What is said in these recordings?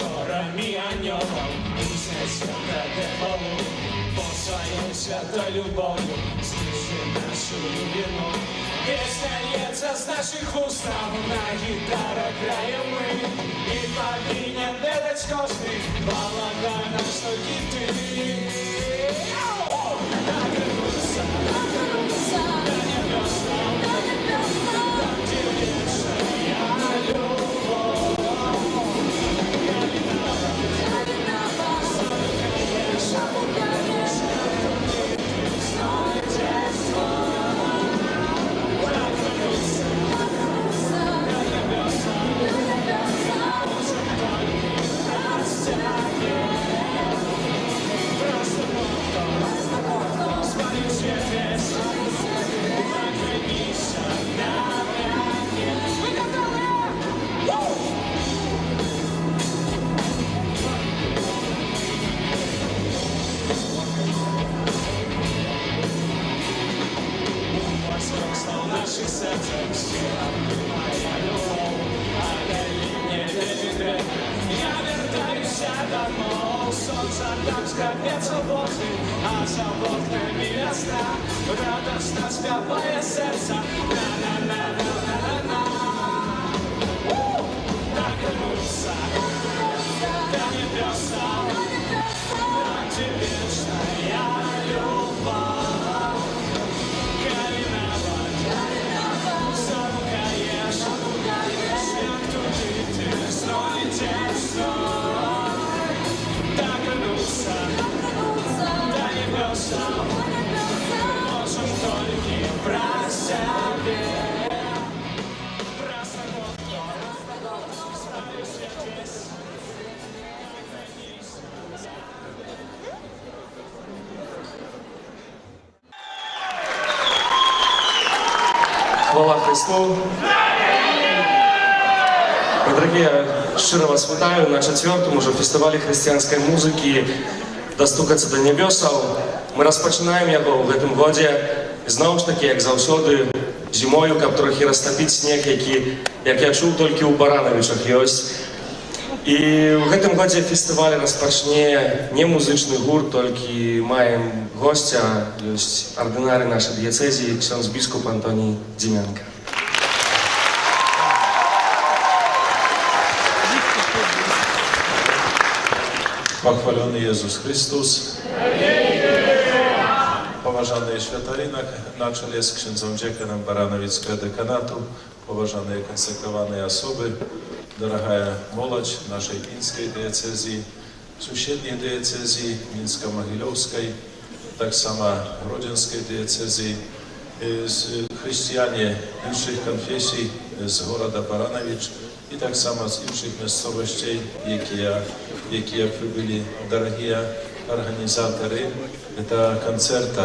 хорами анёлов, песня света дьяволу, по своей святой любовью слыши нашу вину. Песня льется с наших устав, на гитарах играем мы, и повинен этот космик, балагана, что хиты. Нагрянуться, до небеса, там, где вечная любовь. Наших сердцах сила, моя любовь, отдали мне день. Я вертаюсь домой, солнце там скопится возле, а за окнами весна, радостно спевая сердце. На-на-на-на-на-на-на. Нагнуться до небеса, там, где вечная любовь. Хвала Христу! Дорогие, щиро вас вітаю на 4-му уже фестивалі християнської музики «Достукаться до небесаў». Мы распачынаем яго ў гэтым годзе. Зноў ж такі, як заўсёды, зімою, каб трохі растапіць снег, які, як я чуў, толькі ў Баранавічах ёсць. І ў гэтым годзе фестываль распачне не музычны гурт, толькі маем госця, ёсць ардынары нашай дыяцэзіі, ксёндз біскуп Антоній Дзімянка. Pochwalony Jezus Chrystus. Poważany świętorynek na czele z księdzem dziekanem Baranowickiego dekanatu, poważane konsekrowane osoby, droga młodzież naszej pińskiej diecezji, sąsiedniej diecezji mińsko-mogilowskiej, tak samo rodzieńskiej diecezji, chrześcijanie innych konfesji z Goroda Baranowicz i tak samo z innych miejscowości, jakie przybyli drogie organizatory tego koncertu.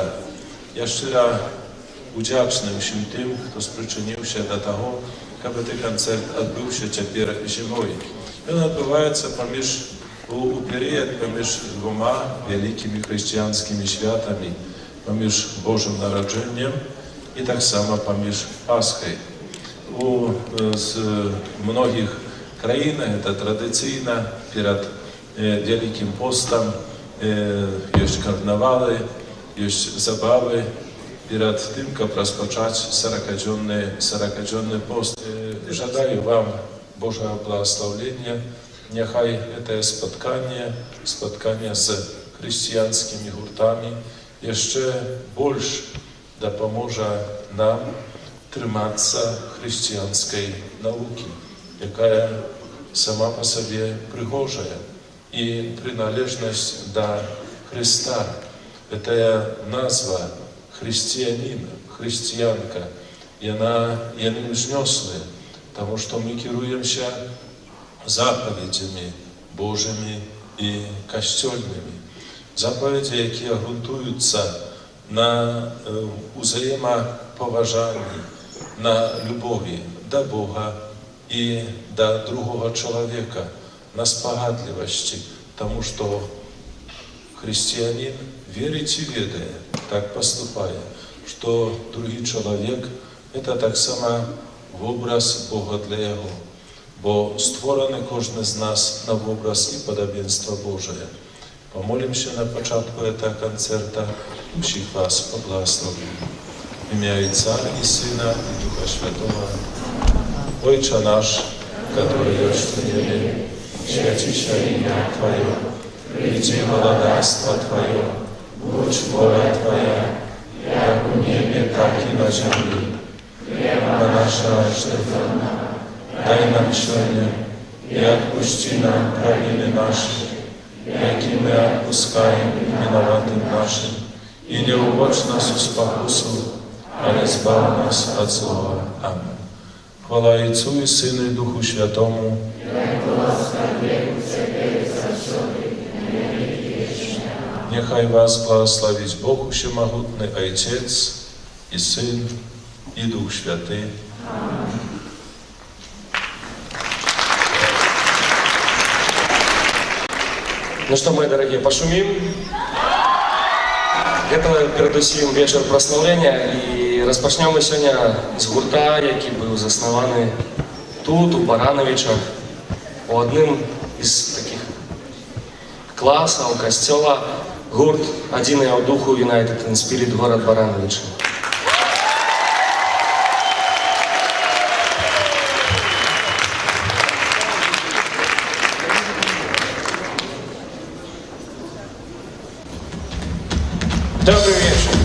Ja szczerze wdzięczny jestem tym, kto przyczynił się do tego, aby ten koncert odbył się teraz zimą. On odbywa się pomiędzy dwoma wielkimi chrześcijańskimi świętami, pomiędzy Bożym Narodzeniem i tak samo pomiędzy Paschą. Z mnogich krajach to tradycyjne, przed Wielkim Postem jest karnawały, jest zabawy. Przed tym, jak rozpocząć 40-dzienny post, żaduję Wam Bożego błogosławienia. Niechaj to spotkanie z chrześcijańskimi hurtami jeszcze больше dopomoże nam trzymać się chrześcijańskiej nauki, jaka sama po sobie przygorzia i przynależność do Chrysta. Ta nazwa chrześcijanina, chrześcijanka, i ona jest wzniosła, потому что my kierujemy się zapowiedziami Bożymi i kościelnymi. Zapowiedzi, jakie gruntują się na wzajemnopoważaniu, na lubowi do Boga i do drugiego człowieka, na sprawiedliwości, потому что chrześcijanin wierzyć i wiedzie, tak поступая, что другой человек это так само в образ Бога для его. bo stworzony każdy z nas na obraz i podobieństwo Boże. Pomolimy się na początku tego koncerta, всіх was pobłogosławi. W imię Ojca i Syna i Ducha Świętego. Ojcze nasz, który jest w niebie, święci się imię Twoje, przyjdź królestwo Twoje, bądź wola Twoja, jak u niebie, tak i na ziemi. Chleba nasza sztywna, daj nam dzisiaj i odpuści nam prawiny nasze, jak i my odpuszczamy winowatym naszym. I nie uwodź nas u pokusu, ale zbaw nas od zła. Amen. Chwała Ojcu i Synu i Duchu Świętemu. Niechaj was błogosławić Bóg Wszechmogutny, Ojciec i Syn i Duch Święty. Ну что, мои дорогие, пошумим? Это, передусім, вечер прославления, и распочнем мы сегодня с гурта, який был заснованный тут, у Барановича, у одним из таких классов, костела, гурт «Один я в духу United in Spirit», город Барановича. Добрый вечер.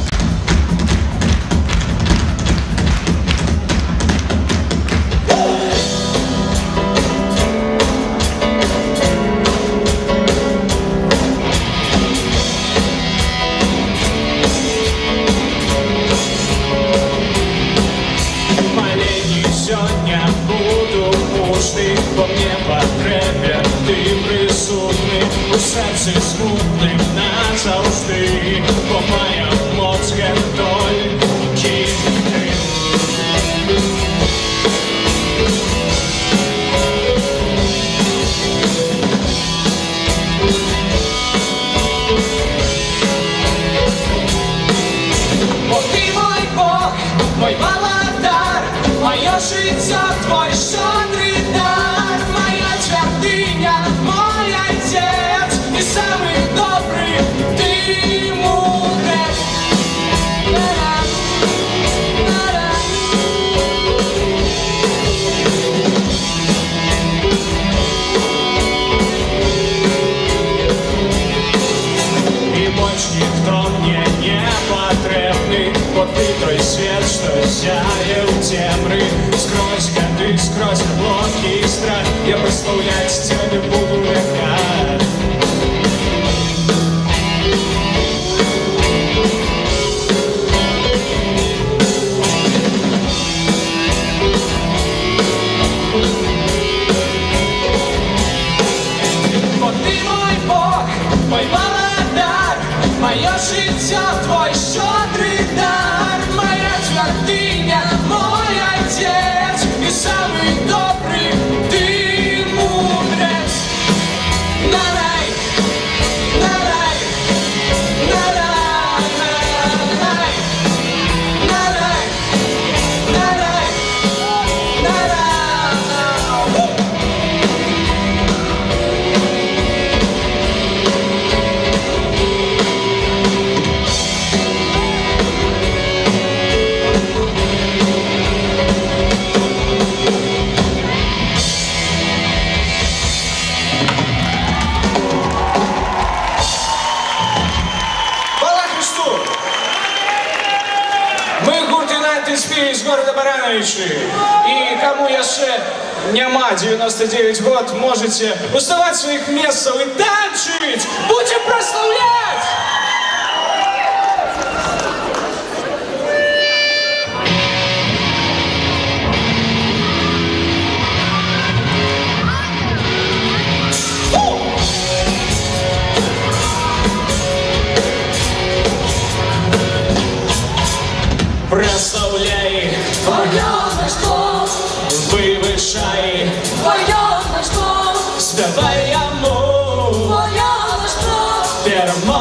Молені сьогодні буду пусти, бо мне потребен ти присутний у серці смутним назавжди, бо моя плотська тільки ти. Бо ти мой Бог, мой володар, моє життя, твой щедрий дар, моя твердиня, мой отець, і самий добрий ти мудрець. И больше никто мне не потребный, вот ты той свет, что сяет в темры. Сквозь годы, сквозь блоки и страх, я прославлять тебя не буду века. Вот ты мой Бог, мой володар, моє життя, твой щедрий дар, моя твердиня, мой отець, і самий добрий ти мудрець. Нарай, нарай, нарай, нарай, нарай, нарай, нарай. Хвала Христу! Ми гурт United Spirit з города Барановичи. И кому еще нема 99 год, можете уставать с своих мест и танцевать! Будем прославлять! Прославляй, Твоє божество, вивишай, Твоє божество, співай йому, Твоє божество, перемогу.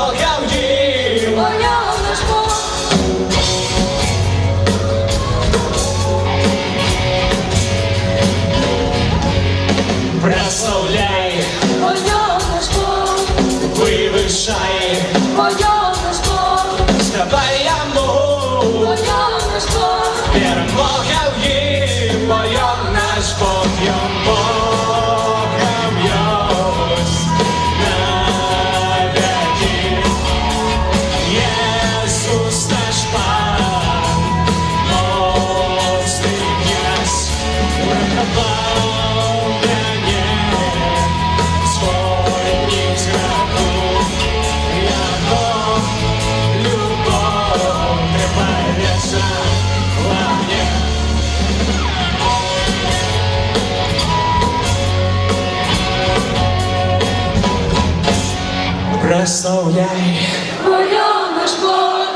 прославляй, бо я наш Бог,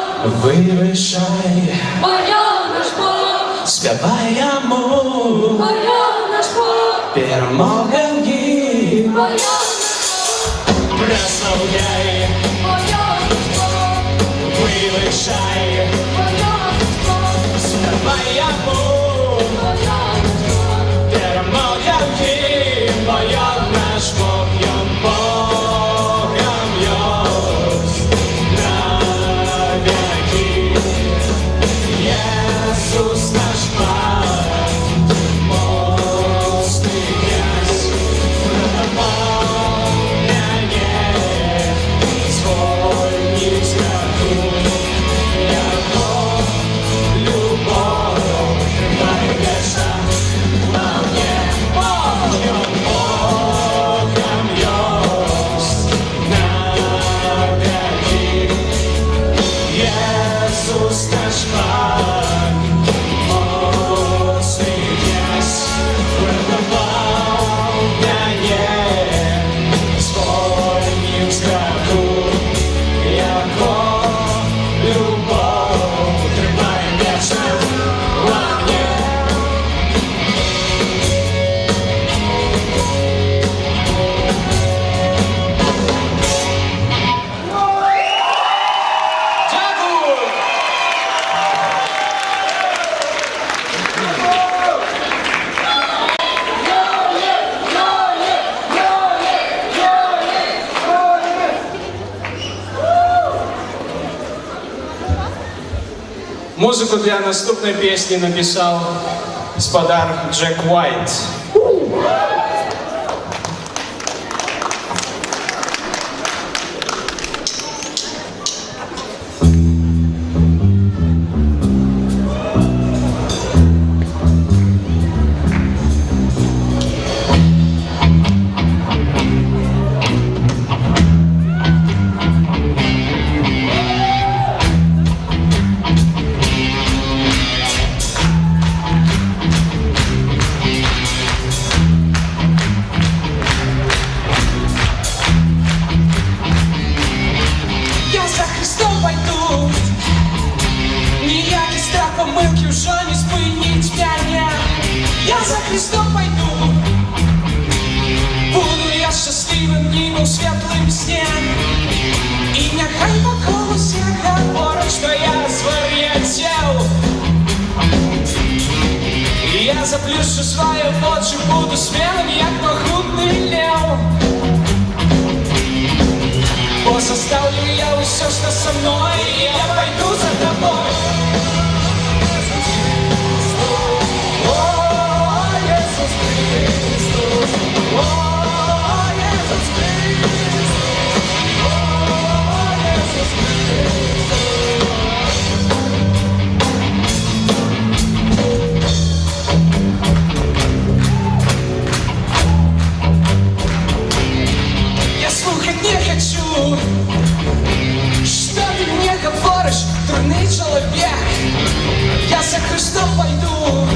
вивишай, бо я наш Бог, співаємо, бо я наш Бог, перемога в ній. бо я наш Прославляй, Бог, бо я наш Бог, вивишай, бо я наш Бог, співаємо, бо я наш Бог, перемога в ній, бо я наш Бог, ям Богом есть на веки. Иисус наш Пан, мощный князь, проповедание свой не страхуй, яко любовь вечно во мне, Богом есть на веки. Иисус наш Пан, мощный князь, проповедание свой не страхуй, яко любовь тримає вечно во мне. Дякую! Музику для наступної пісні написав господар Джек Уайт. Я за Христом пойду, ніякі страх помилки вже не спинить мене. Я за Христом пойду, буду я щасливим небом світлим сне. І нехай по колесі говорять, що я звар'ятел. І я заплющу свої очі, буду смілим, як могутний лев. Бо заставлю я все, что со мной, и я пойду за тобой. О, Иисус Христос, о, Иисус Христос, о, Иисус Христос. Я слухать не хочу, что ты мне говоришь, дурный человек. Я за Христом пойду,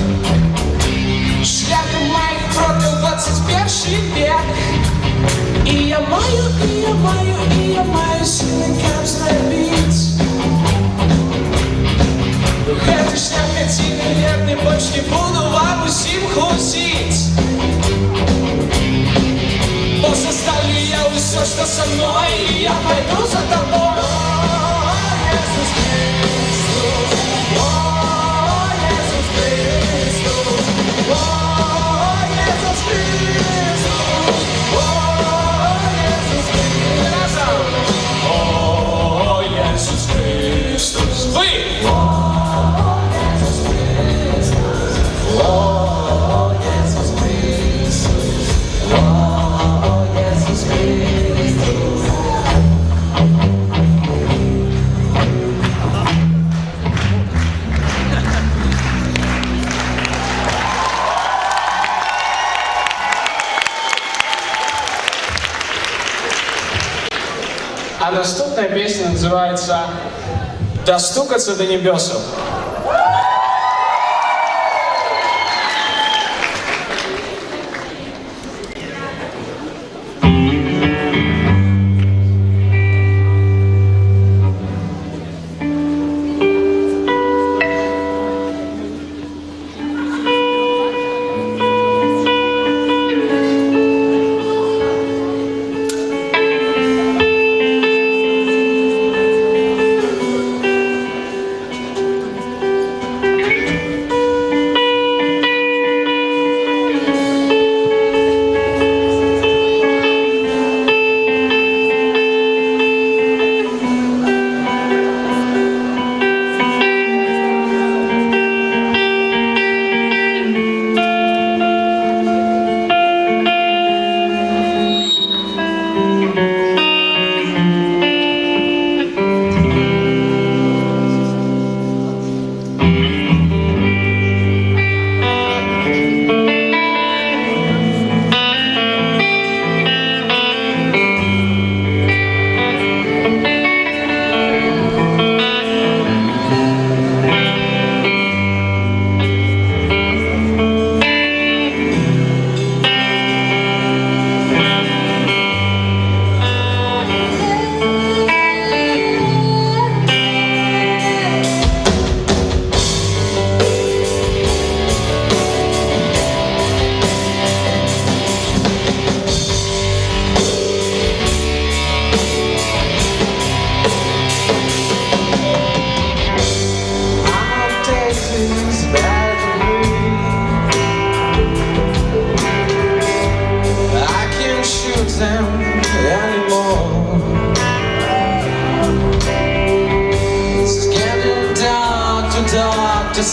шляхом моих проклял 21 век. И я маю силы, как зробить. Гэты шлях один верный, больше не буду вам усім хусить. Бо заставлю я все, что со мной, и я пойду за тобой. О, Иисус Христос, о, Иисус Христос, о, Иисус Христос, о, Иисус Христос. О, Иисус Христос. Вы! А наступная песня называется «Достукаться до небесов».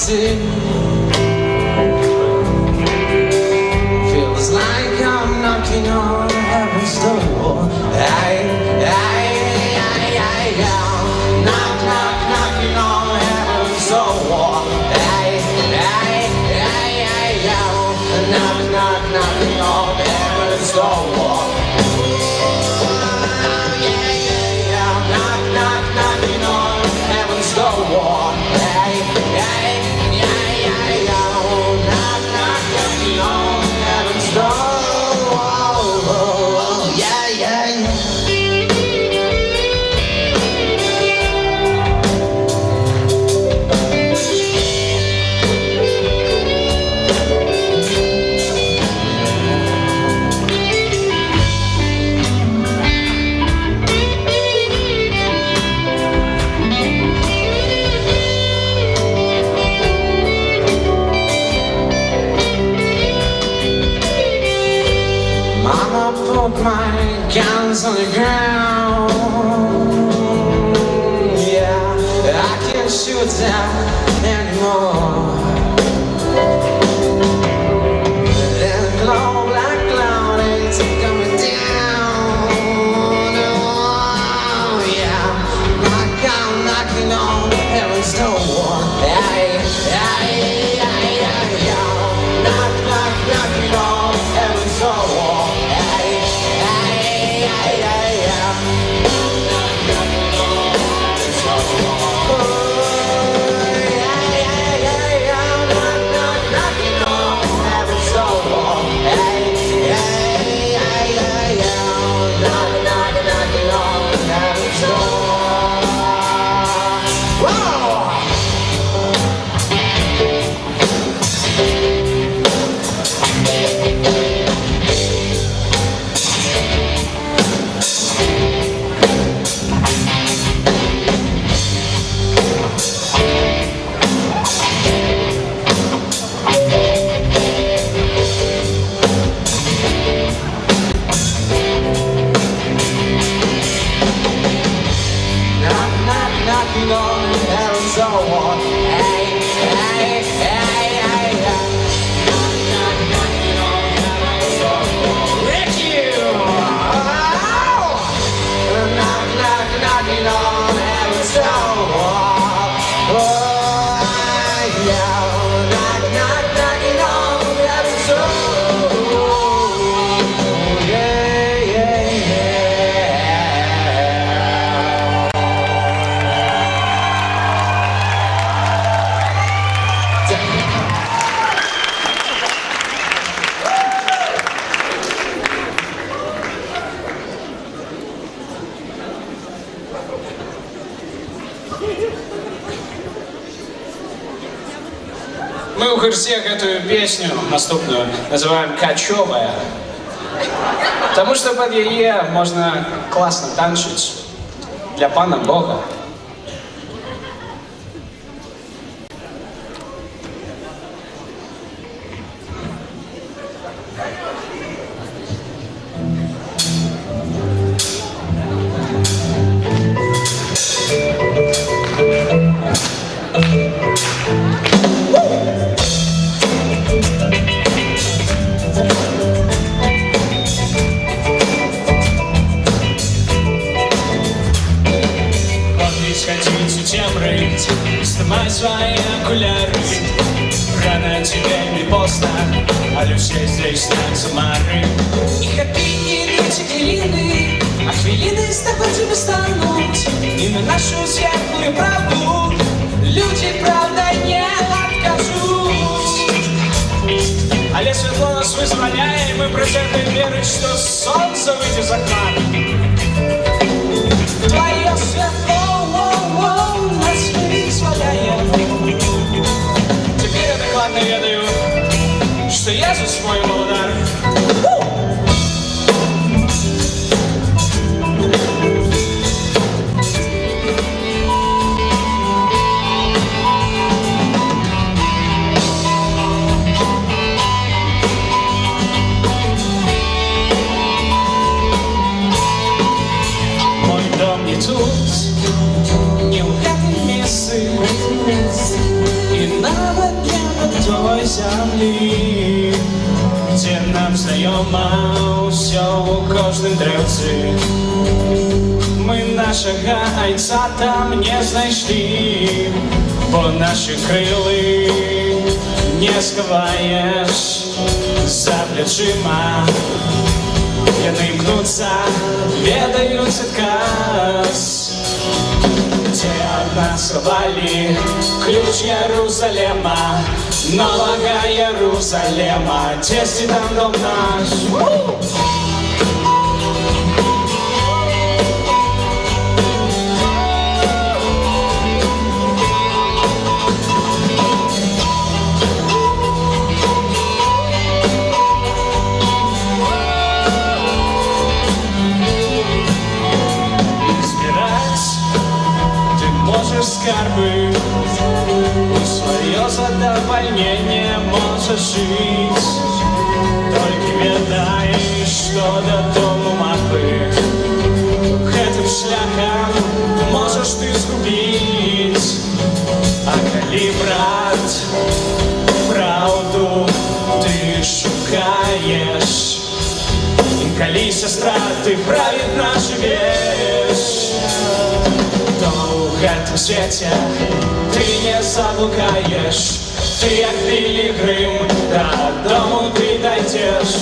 nocy. Feels like I'm knocking on heaven's door. Knock, knock, knocking on heaven's door. Knock, knock, knocking on heaven's door. Knock, knock, knocking on heaven's door. Knock, knock, knocking on heaven's door. Yeah, yeah, yeah. Mama put my guns on the ground. Yeah, I can't shoot them anymore. That long black cloud ain't coming down. Oh, yeah, I'm knocking on heaven's door. Knock, knock, knocking on heaven's door. Knocking on heaven's door. Knocking on heaven's door. Rick you! Knock, knock, knocking on heaven's door. Knock, knock, knocking on heaven's door. Yeah, yeah, yeah. Мы у всех эту песню наступную называем «Кочевая». Потому что под ее можно классно танчить для Пана Бога. Хотите темрыть, снимай свои окуляры. Рано тебе не поздно, а людей здесь так замары. І хаппі ідуть хвилини, а хвилини знаходяться стануть. І на нашу світлую правду люди, правда, не откажуть. Але світло нас визволяє, і ми присягли вірить, що сонце вийде за окна. Твоє світло нас визволяє. Теперь я докладно ведаю, что Иисус мой володар. Мой дом не тут, Не у хати місці, і на землі, де нам знайомо все у кожнім древці. Ми нашого айца там не знайшли, бо наші крили не сховаєш за плечима. Яны імкнуться, ведають адказ, де ад нас сховали ключ Єрусалема, нового Єрусалема, десять там дом наш. Скарбы, свое задовольнение можешь жить. Только ведай, что до дому мапы гэтым шляхом можешь ты згубить. А коли, брат, правду ты шукаешь, и коли, сестра, ты праведно живешь, то в гэтым свете ты не заблукаешь. Ты, як пилигрим, додому ты дойдешь.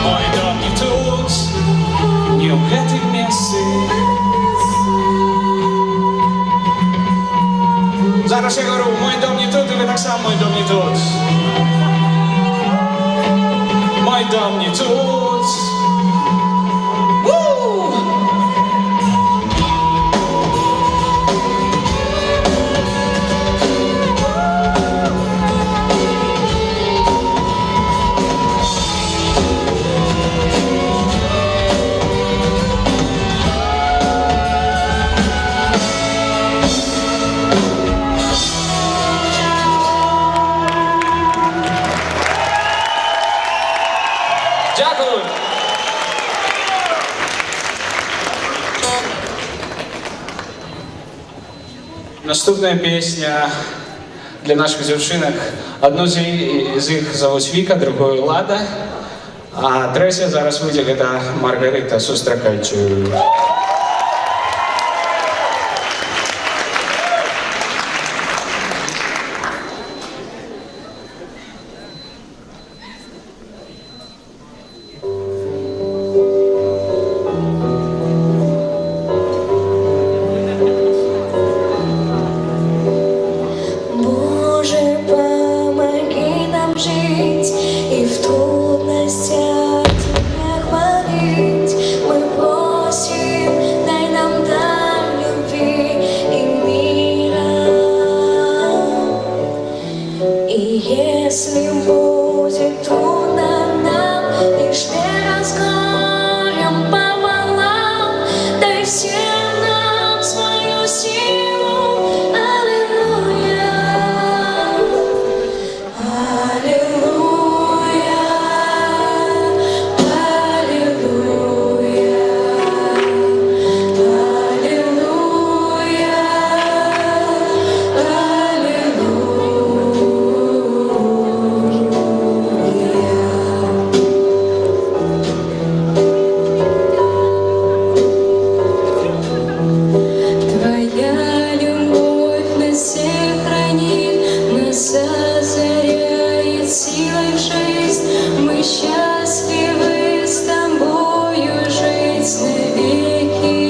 Мой дом не тут, не у гэтых месцы. Зараз я говорю, мой дом не тут, и вы так само, мой дом не тут. Мой дом не тут. Дякую! Наступная песня для наших дзяўчынак. Одну з іх завуць Віка, другую Лада, а трэця зараз выйдзе, гэта Маргарыта, сустракайце. Боже, помоги нам жить и в трудностях Тебя хвалить. Мы просим, дай нам дар любви и мира. И если будет трудно нам, лишь не раскроем пополам, дай всем нам свою силу. Твоя любовь нас всех хранит, нас озаряет силой в жизнь. Мы счастливы с Тобою жить навеки.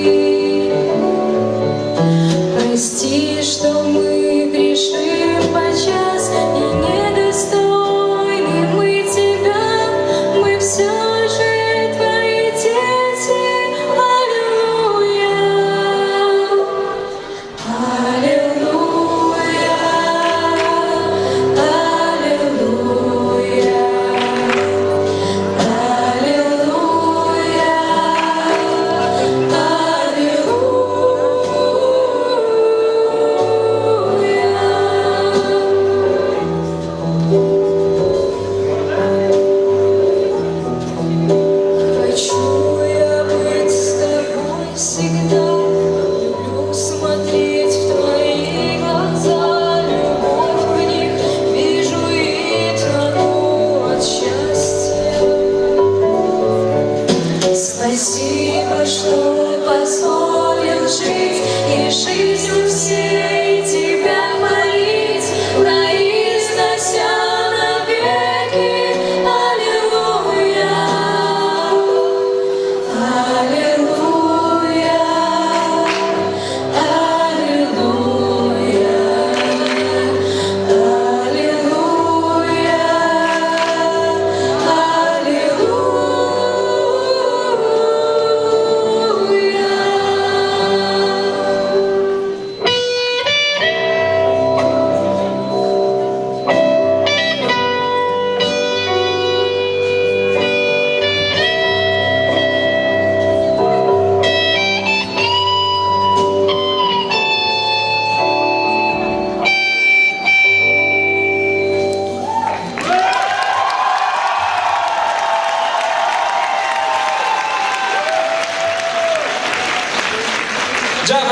Прости, что мы грешим подчас и недостойны мы Тебя. Мы все же Твои дети. Аллилуйя. Аллилуйя, аллилуйя.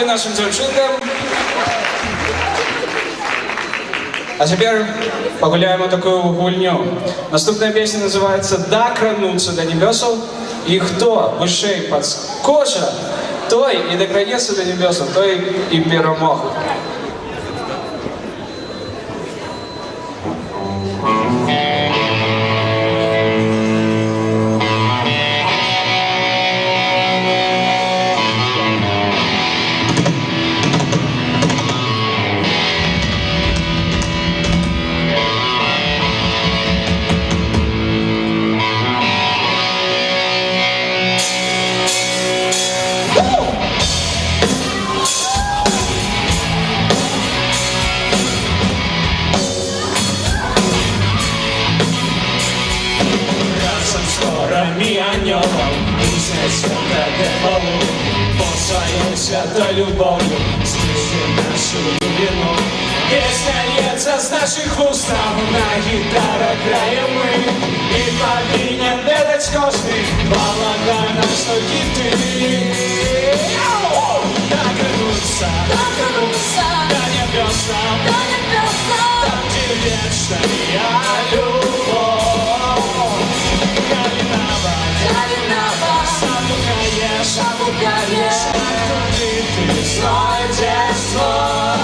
Дякую нашим дівчинкам. А теперь погуляем вот такую гульню. Наступная песня называется «Докрануться до небесов». И кто вышей подскоча, той и докранется до небесов, той и перемог. Razem z chorami aniołom Uznać naprawdę Bogu Posłają świata любовью Słyszy naszą любимą Песня льется с наших устав На гитарах краем мы И повинен дать кошный Полагай на что хиты Докрануться до небесам Там, где вечная любовь Калиновать Самукаешь Ты знайдешь свой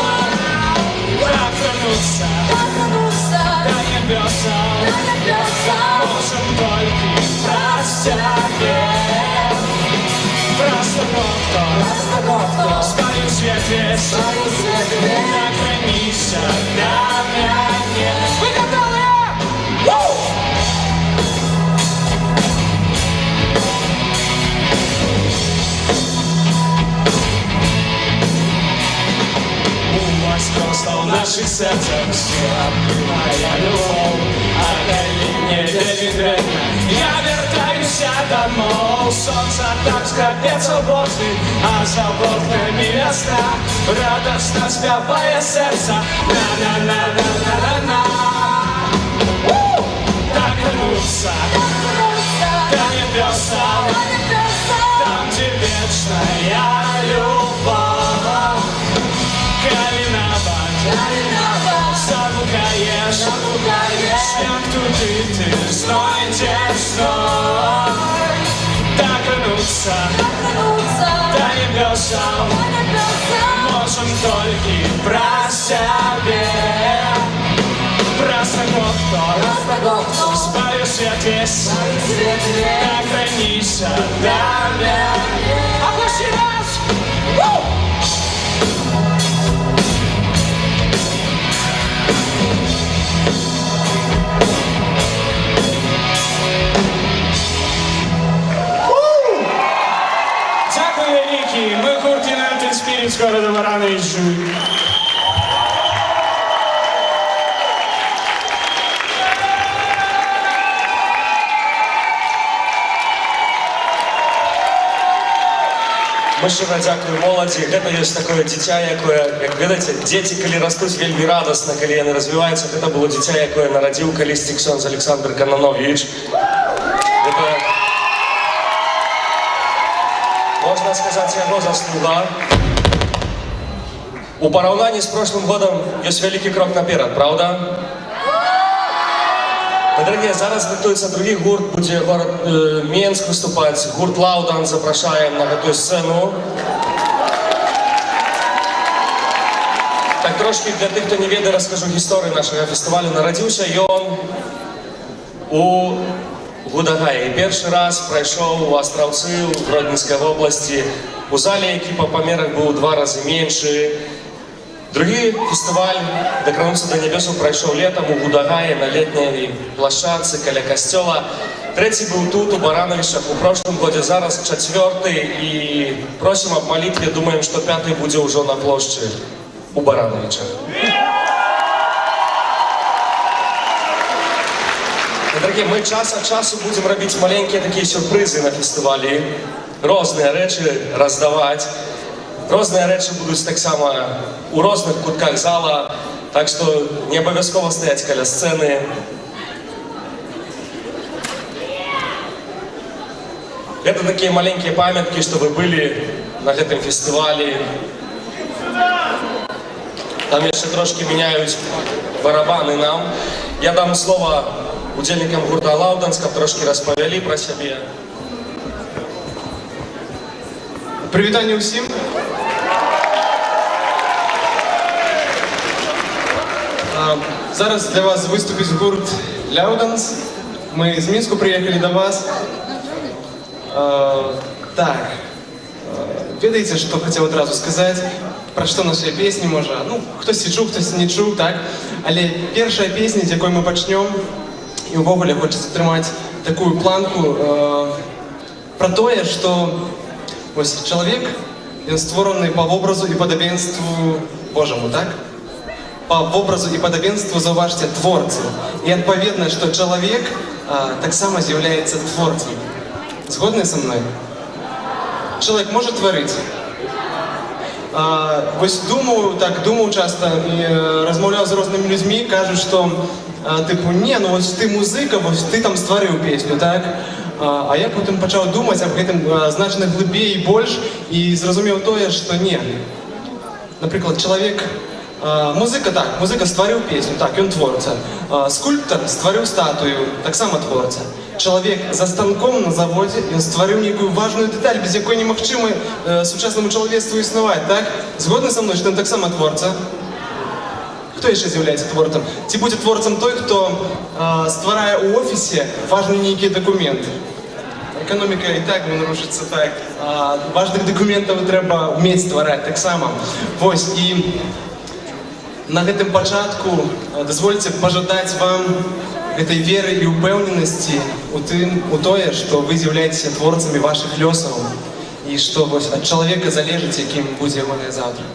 Докрануться до небесам Можем только растягивать Просто кто Спалим свет весь Докранися до меня Вы готовы? Просто в наших сердцах моя любовь Отдали мне деликатно Я вертаюсь домой Солнце так скопится божий А за окнами весна Радостно спевая сердце На-на-на-на-на-на-на Докрануться до небесам Там, где вечная любовь Калиновать Замукаешь Шлях туди ты знайдешь вновь Докрануться до небесам Можем только простябить Просто кто Спалю свет весь Докранися до меня Огласи нас! Дякую великі! Ми гурт United Spirit з города Баранович. Мы щиро дякуємо молоді. Гэта ёсць такое дзіця, якое, як ведаеце, дзеці, калі растуць вельмі радасна, калі яны развіваюцца, гэта было дзіця, якое нарадзіў калісьці ксёндз Александр Кананович. Гэта, можна сказаць, яго заслуга. У параўнанні з прошлым годам ёсць вялікі крок наперад, правда? Дорогие, зараз готуется другий гурт, будет город Менск выступать, гурт Лаудан запрошаем на эту сцену. Так трошки для тих, хто не ведає, розкажу історію нашого фестивалю. Народився ён у Гудагаї. Перший раз пройшов у Астраўцы, у Гродненской области. У зале, який по памерах був у 2 рази менший. Другий фестиваль «Докрануться до небесов» пройшов летом у Гудагаї на летней площадці каля костела. Третій був тут, у Барановичах, у прошлом году, зараз 4-й. И просим об молитве, думаем, что 5-й будет уже на площади у Барановичах. Дорогие, мы час от часу будем робить маленькие такие сюрпризы на фестивале. Разные речи раздавать. Розные речі будуть так само у різних кутках зала, так що не обов'язково стоять каля сцени. Это такие маленькие памятки, что вы были на этом фестивале. Там jeszcze troszkę міняють барабаны нам. Я дам слово удзельнікам гурта Лаўданс, каб трошки розповіли про себе. Привітання усім. Зараз для вас виступить гурт Ляуданс. Ми з Мінську приїхали до вас. Так, ведаеце, што хацеў адразу сказаць, пра што нашыя песні, можа, ну, хтось чуў, хтось не чуў, так? Але першая песня, з якой мы пачнём, і ўвогуле хочацца трымаць такую планку пра тое, што вось чалавек, ён створаны па вобразу і падабенству Божаму, так? Па вобразу і падабенству, заўважце, творцы. І адпаведна, што чалавек таксама з'яўляецца творцам. Згодны са мной? Чалавек можа тварыць? Вось думаў часта і размаўляў з рознымі людзьмі, кажуць, што тыпу, не, ну вось ты музыка, вось ты там стварыў песню, так? А я потым пачаў думаць аб гэтым значна глыбей і больш і зразумеў тое, што не. Напрыклад, чалавек, музыка стварыў песню, так, ён творца. Скульптар стварыў статую, таксама творца. Чалавек за станком на заводзе, ён стварыў нейкую важную дэталь, без якой немагчыма сучаснаму чалавецтву існаваць, так? Згодны са мной, што ён таксама творца? Хто яшчэ з'яўляецца творцам? Ці будзе творцам той, хто стварае ў офісе важныя нейкія дакументы? Эканоміка і так рушыцца, так. Важных дакументаў трэба ўмець ствараць таксама. Вось, і на гэтым пачатку дазвольце пажадаць вам гэтай веры і ўпэўненасці у тое, што вы з'яўляецеся творцамі вашых лёсаў і што вось ад чалавека залежыць, якім будзе ягонае заўтра.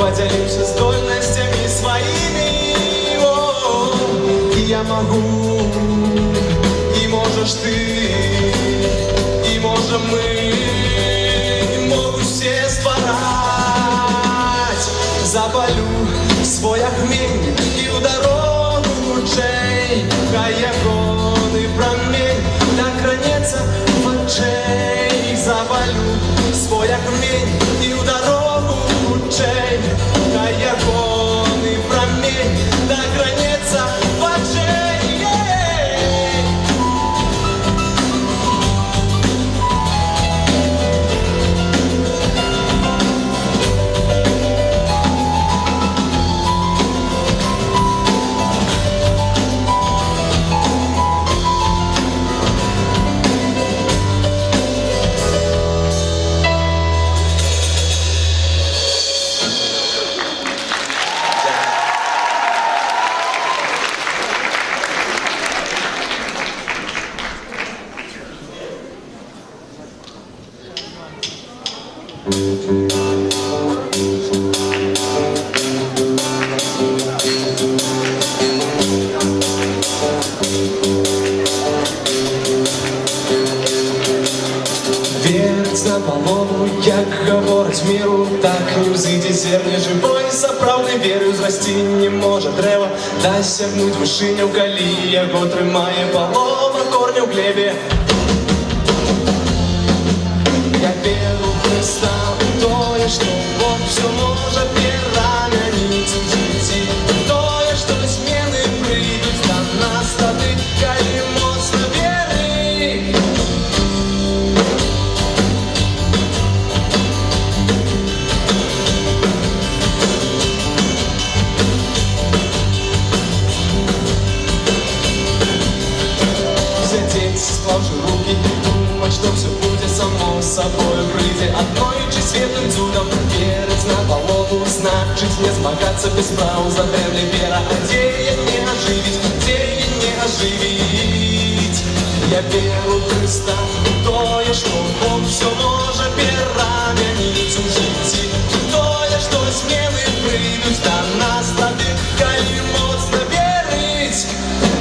Подзяліўся здольнасцямі сваімі, і я магу можеш ти, і може ми можуть всі створать. Запалю своє хмінь і в дорогу очей, хай ягони промінь так ранеться в очей. Запалю своє хмінь і в дорогу очей, хай ягони промінь так ранеться в очей. Вірить на полову, як говорить міру, так невзиді зерня живой, сапраўднай вірою зрасці не може древа, досягнуть вишыня в галі, яго трымае палова корня в глебе. Я веру в Христа, в тое, што Бог все можа перамяніць у жыцці, тое, што змены прыйдуць да нас тады, калі моцна веры. Склавши руки, думать, что все будет само собой прийти однойче светлым чудом. Верить на полову, значит не змагаться без прав за древней вера. А деянь не оживить, деянь не оживить. Я веру в Христа, тое, что Бог все может перамяніць у жыцці, тое, что змены прыйдуць да нас тады, калі моцна верыць.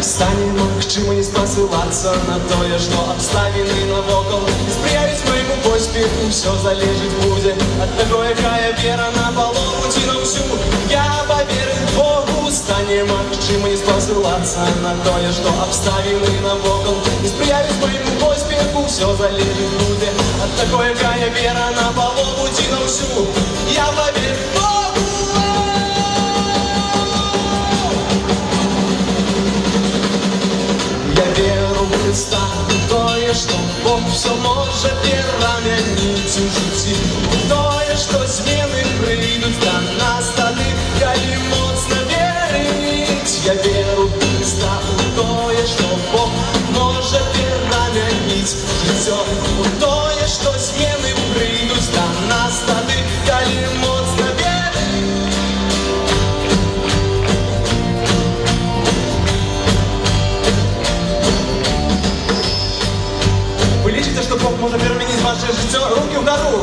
Стане магчыма не спасылацца на тое, што абставіны навокал не спрыяюць майму поспеху, ўсё залежыць будзе ад таго, якая вера на палову ці на ўсю. Я паверыў Богу. Стане магчыма не спасылацца на тое, што абставіны навокал не спрыяюць майму поспеху, ўсё залежыць будзе ад таго, якая вера на палову ці на ўсю. Я паверыў Богу. Я веру в Христа, тое, што Бог все можа перамяніць у жыцці, тое, што змены прыйдуць да нас тады, калі моцна верыць. Я веру в Христа, тое, што Бог можа перамяніць жыццё, тое, што змены прыйдуць да нас тады, калі моцна верыць. Вы лічыце, што Бог можа перамяніць ваше жыццё? Рукі ўгару!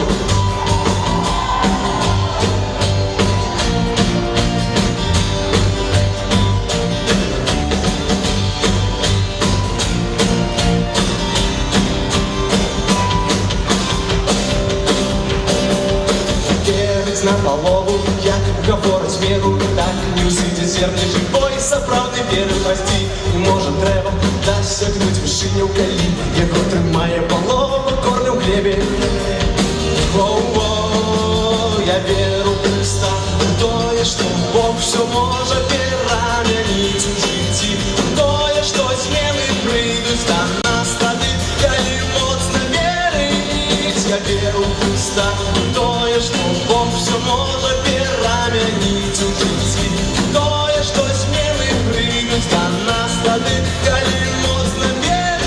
Верыць на палову, як гавораць веру, так не ўсыдзе зерня жывой, сапраўднай веры расці не можа дрэва дасягнуць вышыня ў калі, яго трымае палова корня ў глебе. Я веру в Христа, тое, што Бог все можа перамяніць у жыцці, тое, што змены прыйдуць да нас тады, калі моцна верыць. Я веру в Христа, тое, што Бог все можа перамяніць у жыцці, тое, што змены прыйдуць да нас тады, калі моцна верыць.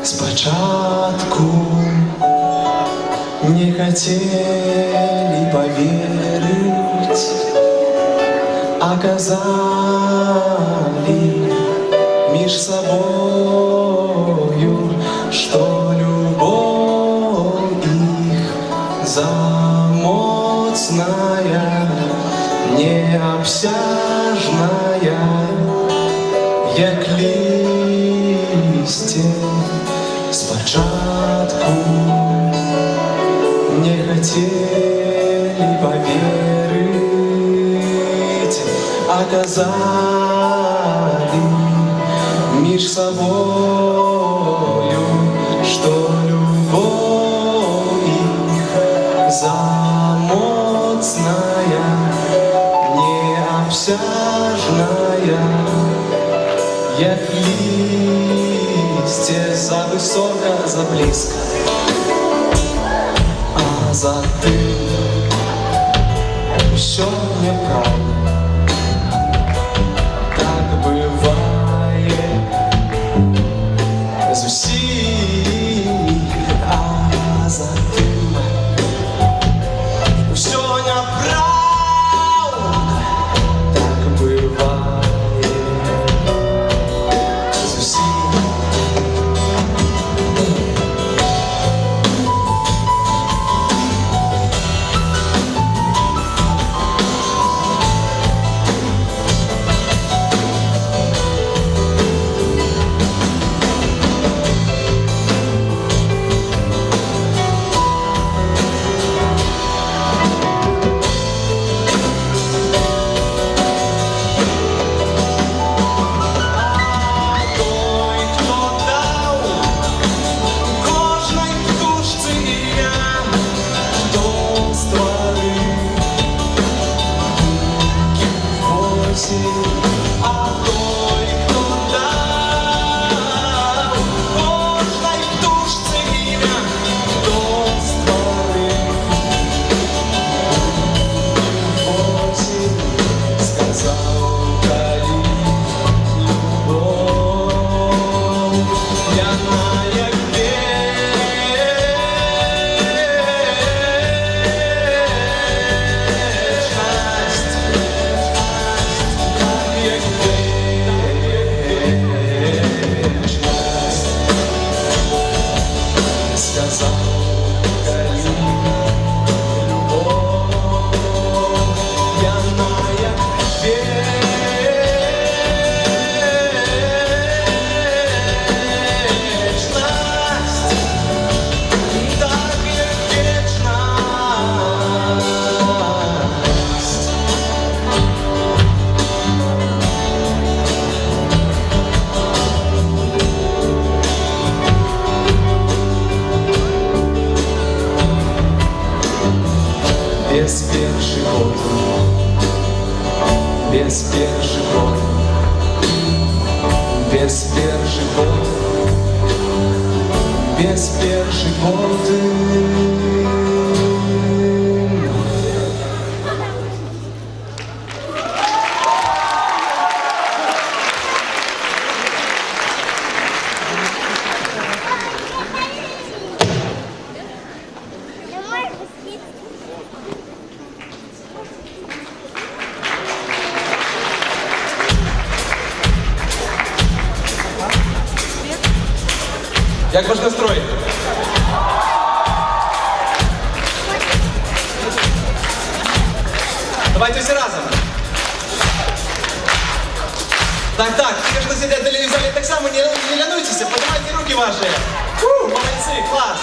Спочатку не хотели поверить, а казали меж собою, что любовь их замоцная, необсяжная, як листья. Спочатку не хотели поверить, а казали меж собою, что любовь их замоцная, необсяжная, як листья, за высоко, за близко, а за тым все неправда. Так бывает с усими, а за тым все неправда. Так бывает с усими. Без першикота, без першикота, без першикота, без першикота. Як ваш настрой? Давайте все разом. Так, те, что сидят в телевизоре, так само не лянуйтесь, поднимайте руки ваши. Фу, молодцы, класс.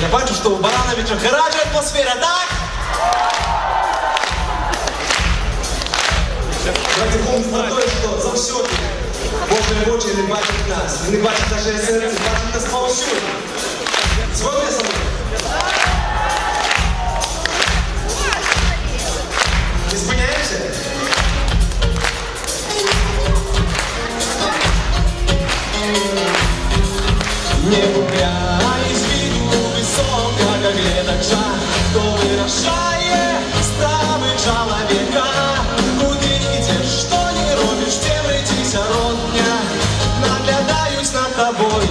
Я бачу, что у Барановича гаражная атмосфера, так? Давайте помним про то, что завсёды Божие очі не бачать нас, не бачать наше серце, бачать нас повсюди. Згодні со мною? Не спиняємося? Не губляй з виду високо, как гледача, хто вирішає справи чоловіка. Куди йдеш, що не робиш, тем летися родня. Наглядаюсь над тобой,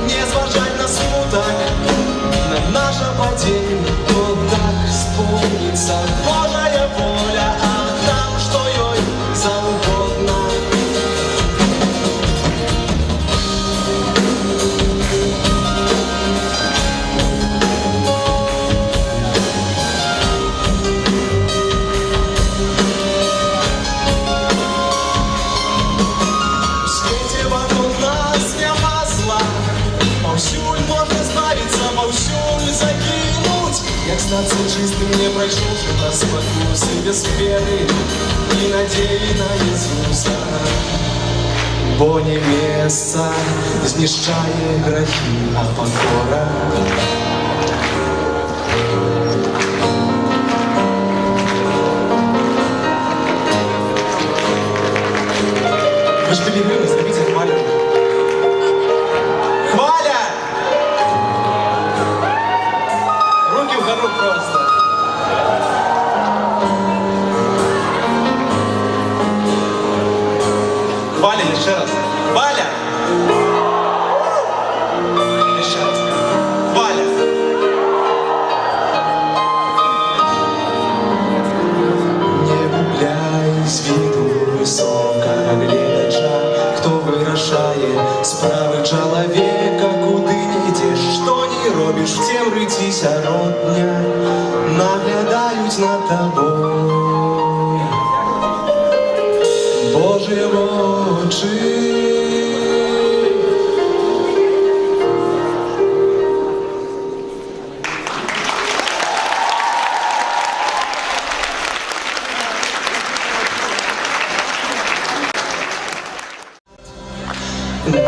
не зважать на смуток, на наше падение, то так сповнится Божая воля, а там, что ёй заугодно. В свете вокруг нас няма зла, паўсюль можна збавіцца, паўсюль загінуць. Як статься чистым не пройшовши праз спакусы без веры і надеи на Ісуса. Бо не месца знішчае грахі, а пакора. Вы ж пилигримы, зробите Хваля. Хваля! Руки вгору просто. Хваля, еще раз. Хваля! Еще раз. Хваля! Не губляй з виду високого гледача, хто вирашає справи чоловіка, куди не йдеш, що не робиш, в темрі тися родня, наглядають над тобою Божі очі.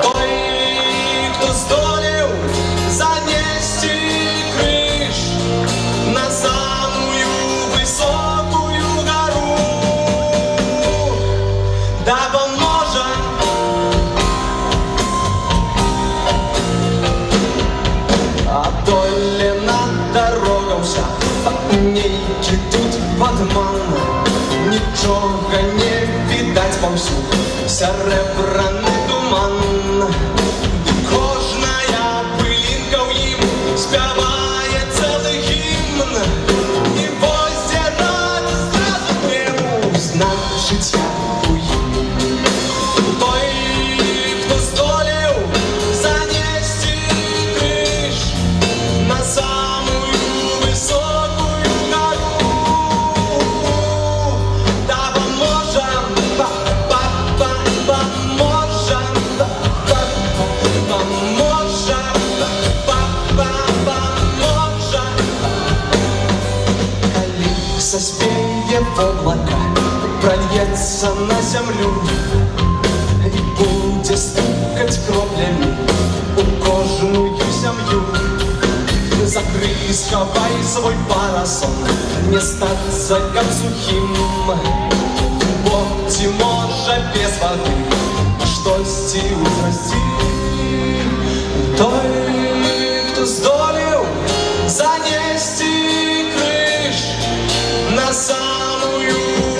Той, хто здолів занести криш на самую високую гору, да поможе доле над дорогом вся, нейки тут подман, нічого не видать повсюду, серебряний туман. Кожная пилинка в їм співає цілий гімн, і воздирать зразу не значить я у їм. Той, хто здолів занести криш на самую високую гору, да поможе, поможе, поможе, поможе. Колесо спеє в облака, прольется на землю и будет стукать кроплями у кожную семью. Закрый, сховай свой парасон, не статься как сухим. Бог ти може без воды, что стил зрасти. Той, хто здолів занести криш на самую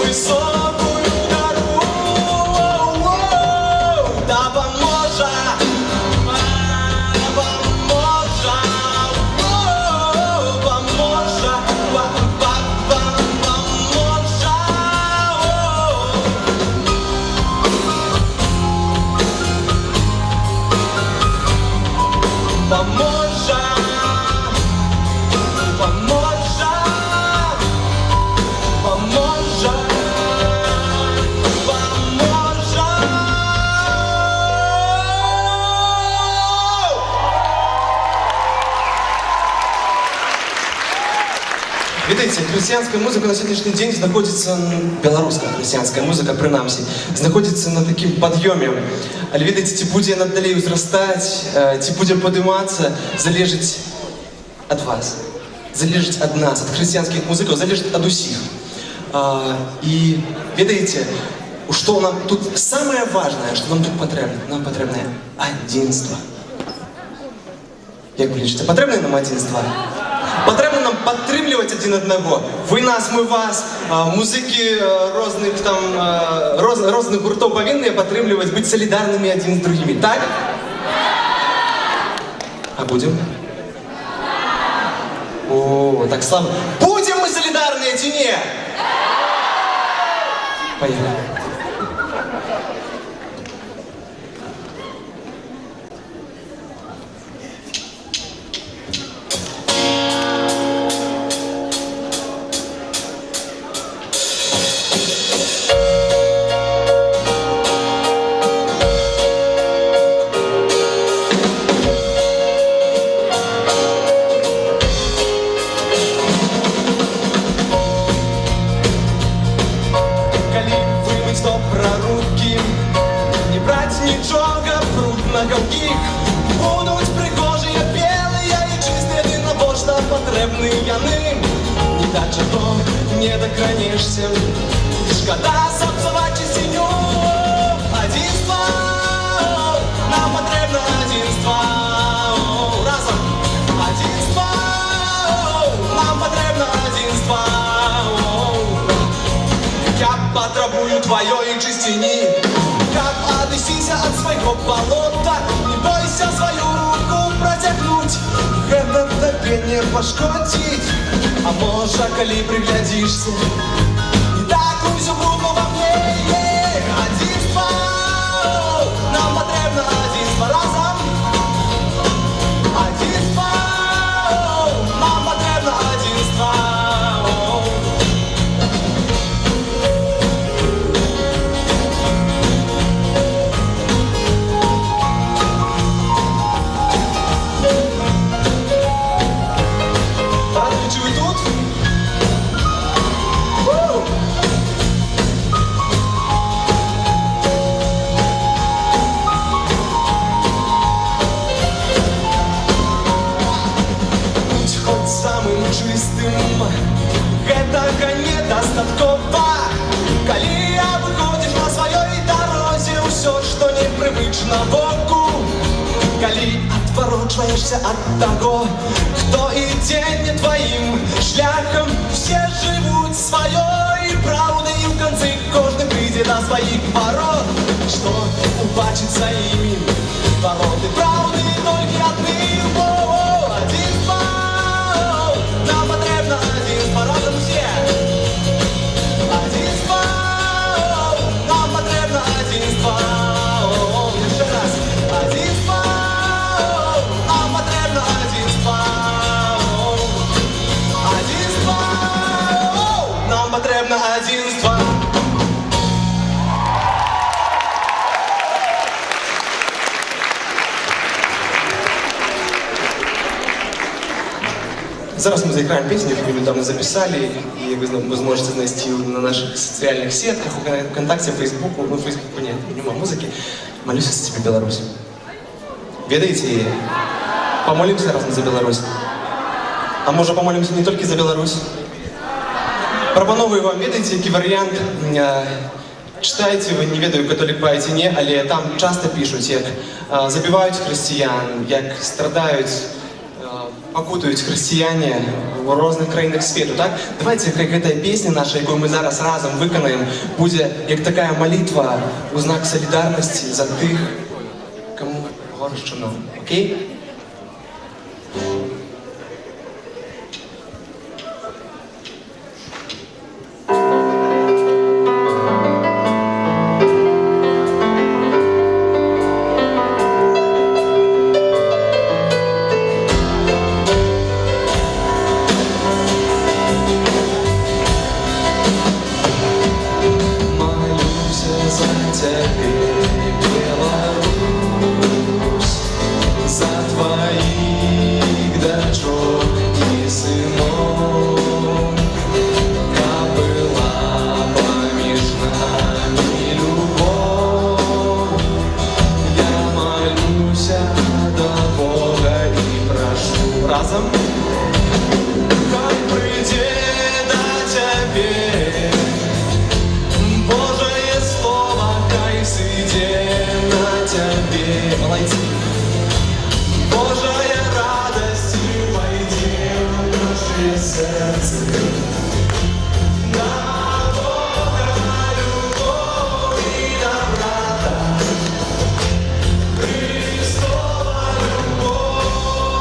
високую гору, да поможе, поможе, поможе, поможе, поможе, поможе, поможе. Видите, христианская музыка на сегодняшний день знаходится, белорусская христианская музыка, принамсі, знаходится на таким подъеме. Але видите, ці буде надалей узрастать, ці буде подниматься, залежить от вас, залежить от нас, от христианских музыков, залежить от усіх. И видите, что нам тут самое важное, что нам тут потребно? Нам потребно одинство. Як ви лічите, потрібно нам одинство? Потрібно нам підтримувати один одного. Ви нас, ми вас, музики різних гуртов повинні підтримувати, бути солідарними один з другими, так? А будем? О, так славно. Будем мы солидарны, эти не? Поехали. Калі вымыць добра рукі, не браць нічога бруднага ў іх. Будуць прыгожыя, белыя і чыстыя, ды навошта патрэбны яны? Ні да чаго не дакранешся, шкада сапсаваць чысціню. Адзінства, нам патрэбна адзінства. Разам. Адзінства, нам патрэбна адзінства. Я потребую твоей чистини, как отнесися от своего болота. Не бойся свою руку протягнуть, это тебе не пошкодить. А может, коли приглядишься, не так усё брудно во мне. Одинство, нам потребно одинство разом. Одинство, нам потребно одинство. Чи ви тут? Будь хоть самым чистым, гэтага недастаткова. Калі я выходзіш на сваёй дарозе, ўсё, што непрывычна боку. Калі отворачиваешься от того, кто ідзе не твоим шляхом. Все живут своей правдой, и в конце кожны прийде до своих ворот. Что убачить за ими вороты правды только одни. Одинство, нам потребно одинство, разом все. Одинство, нам потребно одинство. Еще раз. Одинство, нам потребно одинство. Одинство, нам потребно одинство. Зараз мы заиграем песню, яку ми недавно записали, и вы сможете найти на наших социальных сетках, ВКонтакте, Фейсбуку. Ну, Фейсбуку нет, нема музыки. «Молюсь за тебя, Беларусь». Ведаете її? Помолимся разом за Беларусь. А може помолимся не только за Беларусь? Пропоную вам, ведаете, який варіант? Читайте, ви не ведаю, католик па ці не, але там часто пишуть, як забивають християн, як страдають, пакутують християне в різних країнах світу, так? Давайте, як эта песня наша, яку ми зараз разом виконаємо, буде як така молитва у знак солідарності за тих, кому горщено. Окей? Разом. Хай прийде до тебе Божие слово, хай сиде на тебе. Молодцы. Божая радость войди в наше сердце. На Бога любовь и доброта, Христова любовь.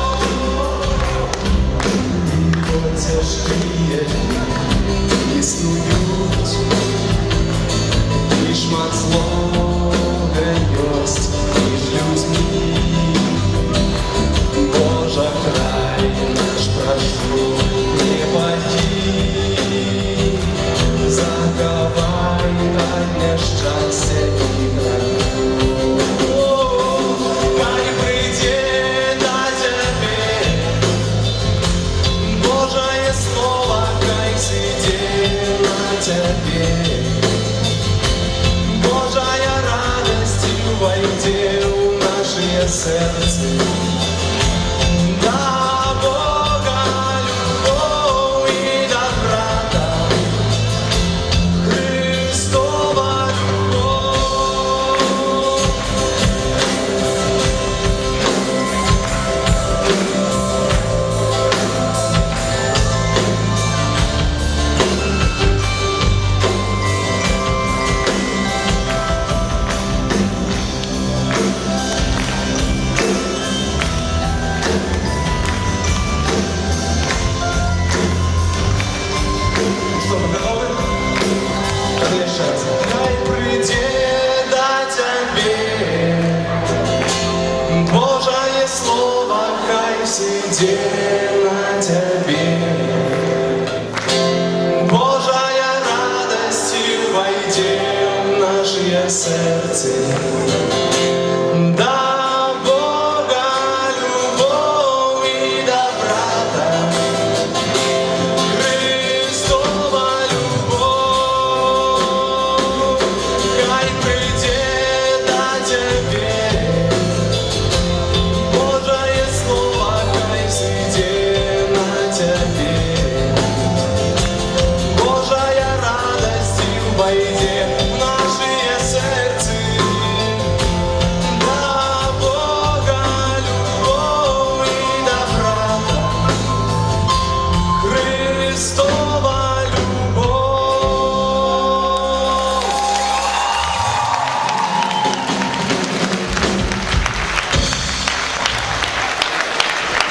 серце. До Бога любов і до брата Христова любов. Что, вы готовы? Тогда я еще раз. Хай прийде до тебе Божие слово, хай сиде на тебе. Божая радость войде в наше сердце. До Бога любовь и до брата Христова любовь. Хай прийде до тебе Божие слово, хай сиде на тебе. Божая радость войде в наше сердце. До Бога любовь и до брата Христова любовь.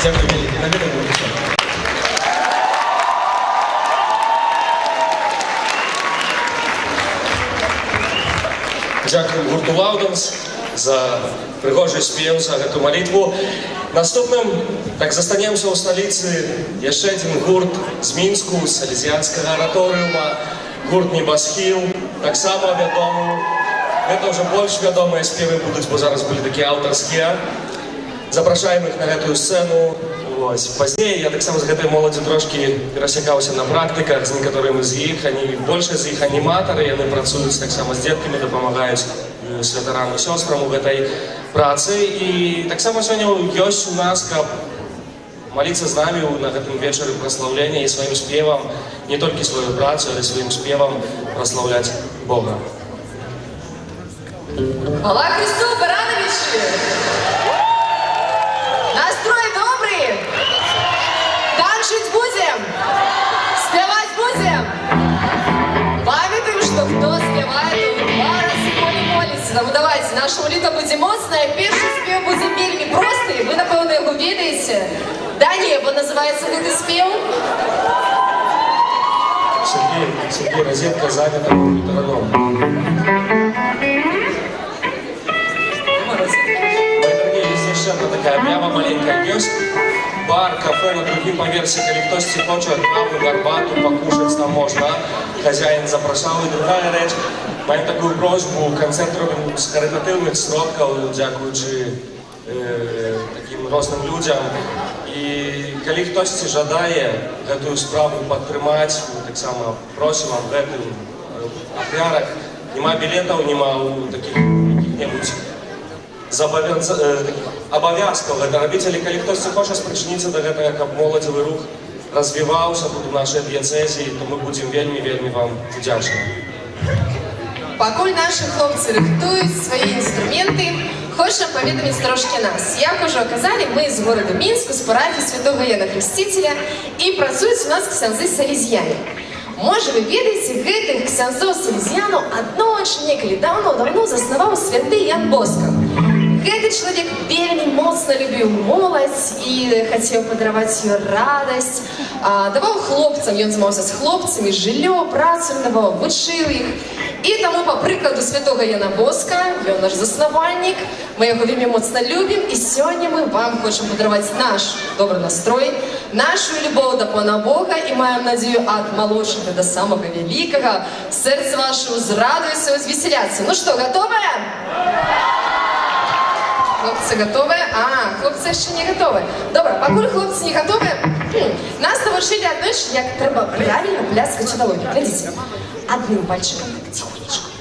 Дякую, велике. Навіть не вийшло. Дякую гурту Лауденс за прыгожий спеў, за гэту малітву. Наступным, так застанемся ў сталіцы, яшчэ адзін гурт з Мінску, з салезіянскага араторыума, гурт Небасхіл, таксама вядомы. Гэта ўжо больш вядомыя спевы будуць, бо зараз былі такія аўтарскія. Запрашаем іх на гэтую сцэну. Вось. Пазней я таксама з гэтай моладзю трошкі перасякаўся на практыках з некаторымі з іх. Большасць з іх аніматары, яны працуюць таксама з дзеткамі, дапамагаюць святарам і сёстрам у гэтай працы. І таксама сёння ёсць у нас, каб маліцца з намі на гэтым вечары праслаўлення і сваім спевам не толькі сваю працу, але сваім спевам праслаўляць Бога. Хвала Христу, Барановичи! Настрой добрый! Танчить будем! Спевать будем! Памятаем, что кто спевает, он два раза более молится. Тому давайте, наша молитва будет моцная, перший спев будет вельми простый, вы, напевно, его ведаете. Да не, он называется «Гэты спев». Сергей, розетка занята компьютером. Еще одна такая объява маленькая. Есть бар, кафе на другим поверсе, коли хтось хоче каву, гарбату, покушать там можно. Хозяин запрошал. И другая речь, маем такую просьбу, концерт робим з каритативних сродків, дякуючи таким розним людям. І коли хтось жадає гэтую справу підтримати, ми так само просимо в гэтым ахвярах. Нема білетів, нема таких яких-небудь абавязкаў гэта рабіць, але калі хтосьці хоча спрычыніцца да гэтага, каб моладзевы рух развіваўся тут у нашай дыяцэзіі, то мы будзем вельмі вам удзячныя. Пакуль наши хлопцы рыхтуюць свае інструменты, хочам паведаміць трошкі нас. Як ужо казалі, мы з горада Мінску, з парафіі Святого Яна Хрысціцеля, і працуюць у нас ксяндзы-салезіяне. Можа, вы ведаеце, гэтых ксяндзоў-салезіянаў адно очень некалі давно заснаваў святы Ян Боска. Гэты чалавек вельмі моцна любіў моладзь і хацеў падараваць ёй радасць. Даваў хлопцам, ён займаўся з хлопцамі, жыллё, працу даваў, вучыў іх. І таму, па прыкладу святога Яна Боска, ён наш заснавальнік, мы яго вельмі моцна любім, і сёння мы вам хочам падараваць наш добры настрой, нашу любоў да Пана Бога, і маем надзею ад малодшага да самага вялікага сэрца ваше ўзрадуецца і ўзвесяляцца. Ну што, гатовыя? Хлопцы готовы? Хлопцы яшчэ не готовы. Добра, пакуль хлопцы не готовы, нас навучылі адной, як трэба правільна пляскаць у далоні. Глядзіце, адным пальчиком так тихонечко.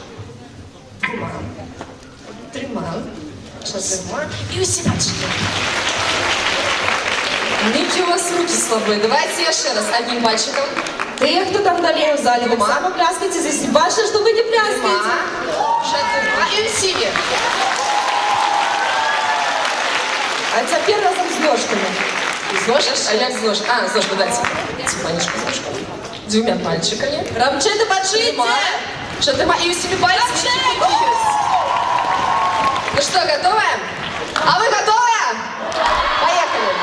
Трымаем. Шатырма. И усилячки. Ники, у вас руки слабые. Давайте еще раз одним пальчиком. Ты, хто там далі в залі, так само пляскайте, здесь бачите, что вы не пляскаете. Шатырма. И усилие. А теперь разом с ножками. Зложишь? А як зложишь? А, зложку дайте. Тихонечко зложку. Двумя пальчиками. Рамчеты поджите! Шатырма. И усилие пальцами. Ну что, готовы? А вы готовы? Поехали.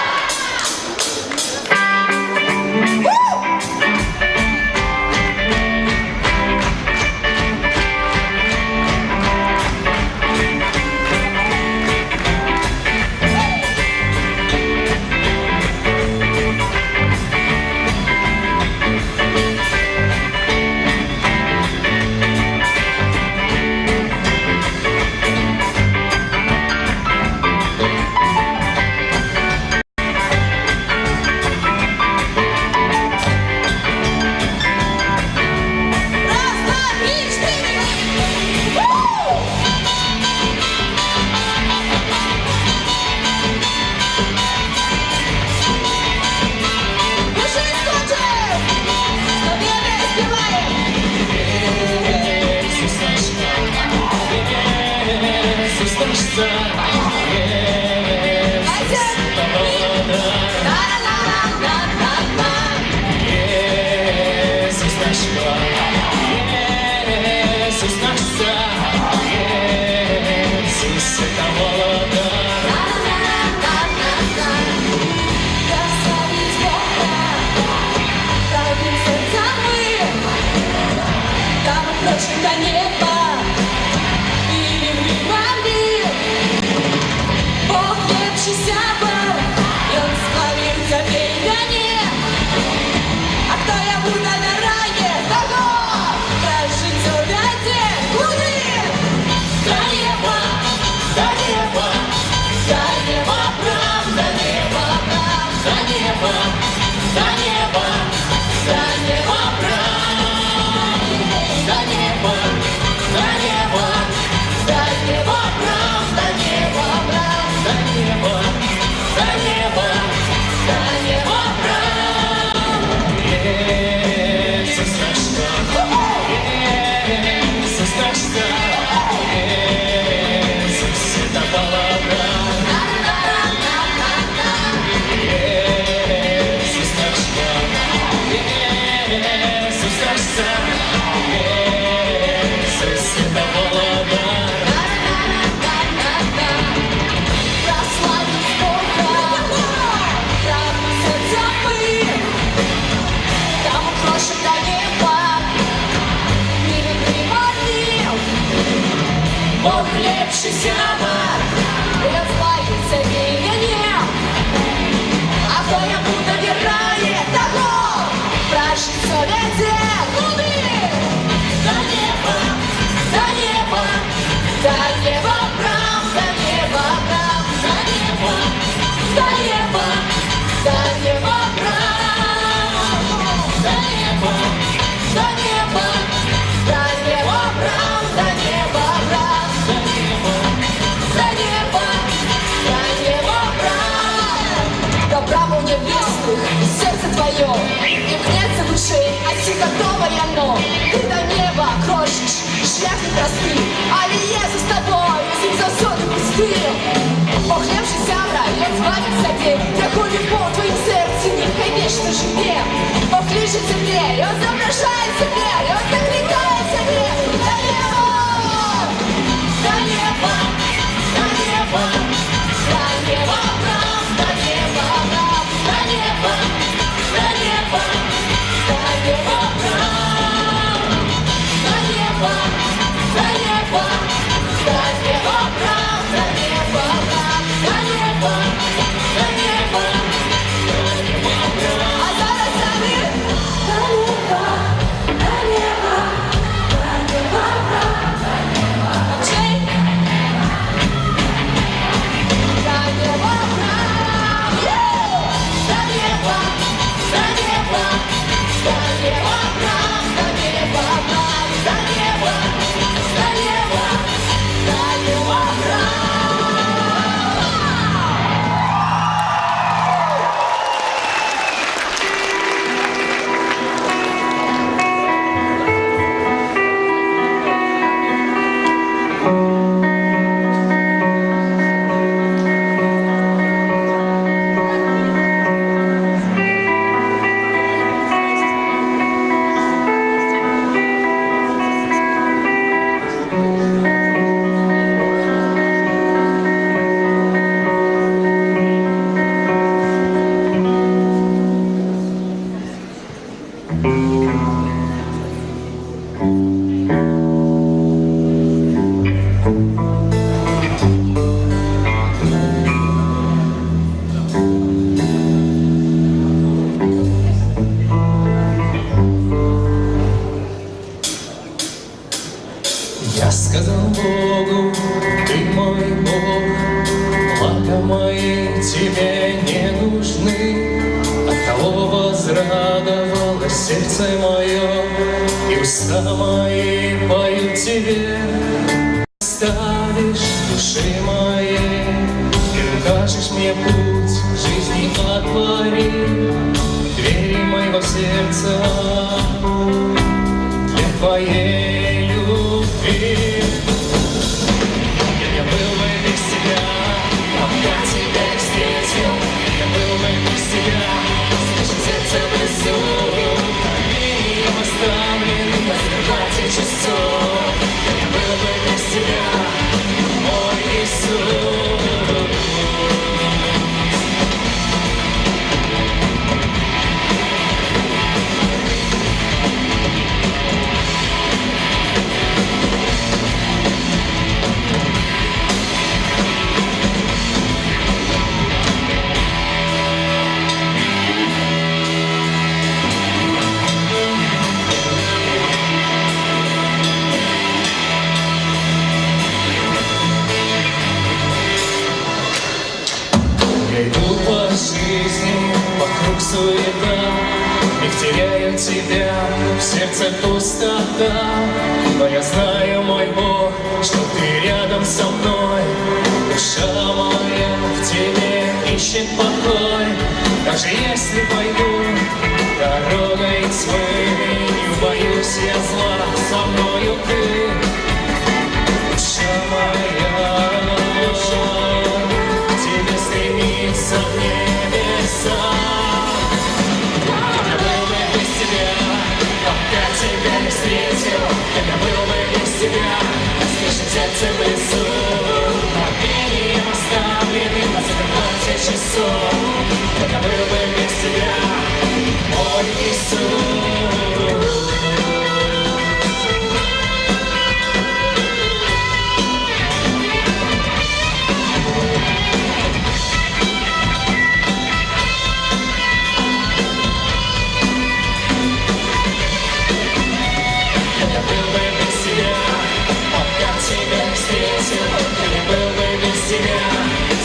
Сердце твое, и мнется в душе, а си готовое оно. Ты до неба крошишь, шлях непростый, але Езус с тобой, если засоды пустые. Похлебший сябра, я звоню себе, проходит пол твоим сердцем, нехай вечно живе. Похлиже земле, и он замражает земле, и он так летает земле. До неба, до неба, до неба, до неба, до неба, до неба, до неба, до неба, до неба, до неба, до неба, до неба, до неба, до неба, а зараз самі до неба, до неба, до неба, Чей? До неба, до неба, до неба, до неба, до неба, до неба, до неба, до неба, сердце мое и уста мои поют тебе. Оставишь души моей и укажешь мне путь жизни отвори. Двери моего сердца для твоей любви. Я был бы без тебя, пока тебя не встретил. Я был бы без тебя, слышишь сердце внизу. Каменьем оставлен на закате часов. Я был бы без тебя, мой Иисус. Я иду по жизни, вокруг суета, и теряю тебя, в сердце пустота. Но я знаю, мой Бог, что ты рядом со мной. Душа моя в тебе ищет покой. Даже если пойду дорогой тьмы, не боюсь я зла, со мною ты. Душа моя к тебе стремится в небеса. Я был бы без тебя, пока тебя не встретил. Я был бы без тебя, слышит сердце в лесу. Каменьем оставлены на закрывате часов. Я был бы без тебя, мой Иисус.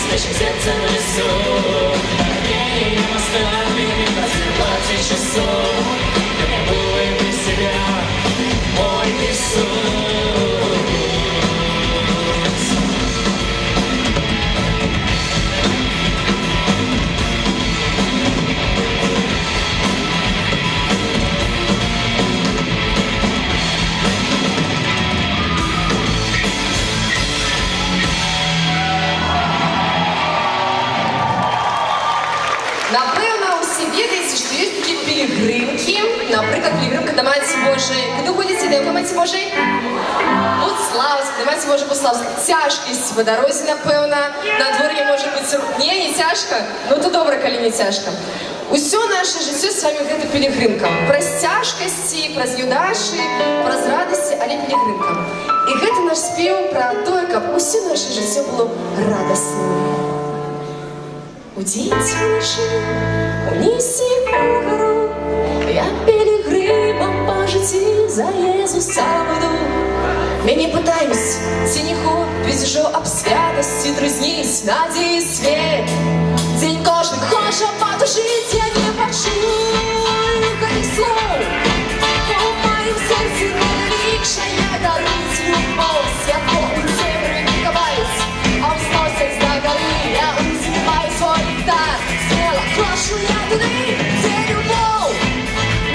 Слышим сердце в лесу, каменьем оставлены на закрывате часов. Я был бы без тебя, мой Иисус. Напевно, усі відаєте, що є такі пілігримки. Наприклад, пілігримка до Матці Божої. Куди ходите до Матці Божої? Славськ, до Матці Божої Славськ. Тяжкість по дорозі, напевно. На дворі може бути... Ні, не тяжко. Ну, то добре, коли не тяжко. Усё наше життя з вами гэта пілігримка. Праз цяжкасці, праз юдаші, праз радасці, але пілігримка. І гэта наш спеў пра тое, каб усё наше жыццё было радасным. Удзіць нашы, унісі угару, я пілігримам па жыцці за Езуса буду. Мяне пытаюсь, ці не хопіць ужо аб святасці трызніць надзеі свет. Дзень кожны хоча патушыць, я не пачую гэтых слоў. У маім сэрцы найвялікшая дарыць любоў. Святло у цемры не хаваюць, а ўзносяць да гары. Я узімаю свой ліхтар, смела крошу я туды, дзе любоў.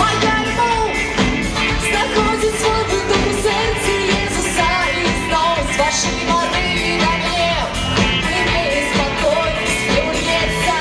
Моя любоў знаходзіць свой выбор у сэрцы Езуса. І зноў з вашай мары да мне прымее спакой спеў льецца.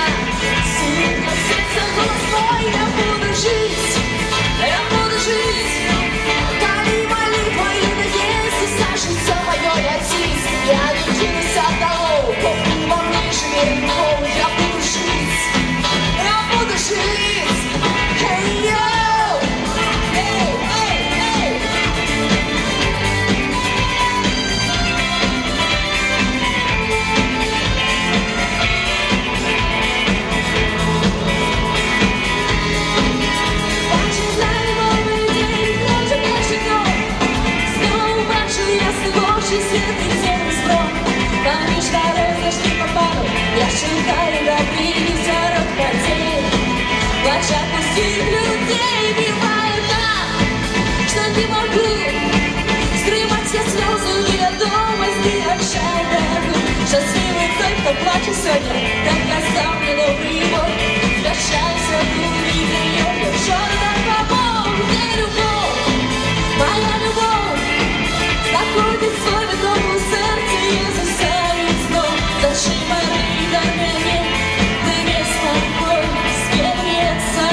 вечір сьогодні, так казав мені добрий Бог. Звертайся до відео, якщо не так помог, де любов, моя любов, знаходить свой дом у серці Ісуса і знов. Зачем Марії дай мені, де весь покой скрепится.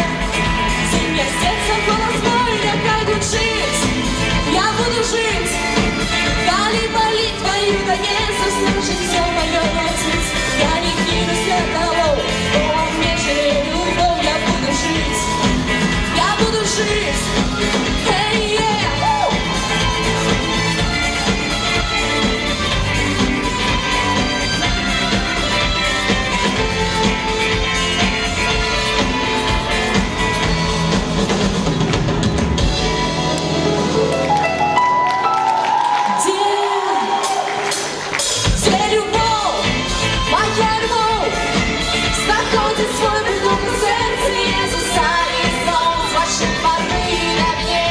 Зимнее сердце холодное, как учить, я буду жить. Дали болит твою, да не заслужит все мое носить. Я не кинусь для того, о, мне же любовь, я буду жить. Я буду жить. Hey, yeah. Woo! Где любовь, моя любовь, знаходить свой приток у серці Ісуса і знов з ваших пари на мне,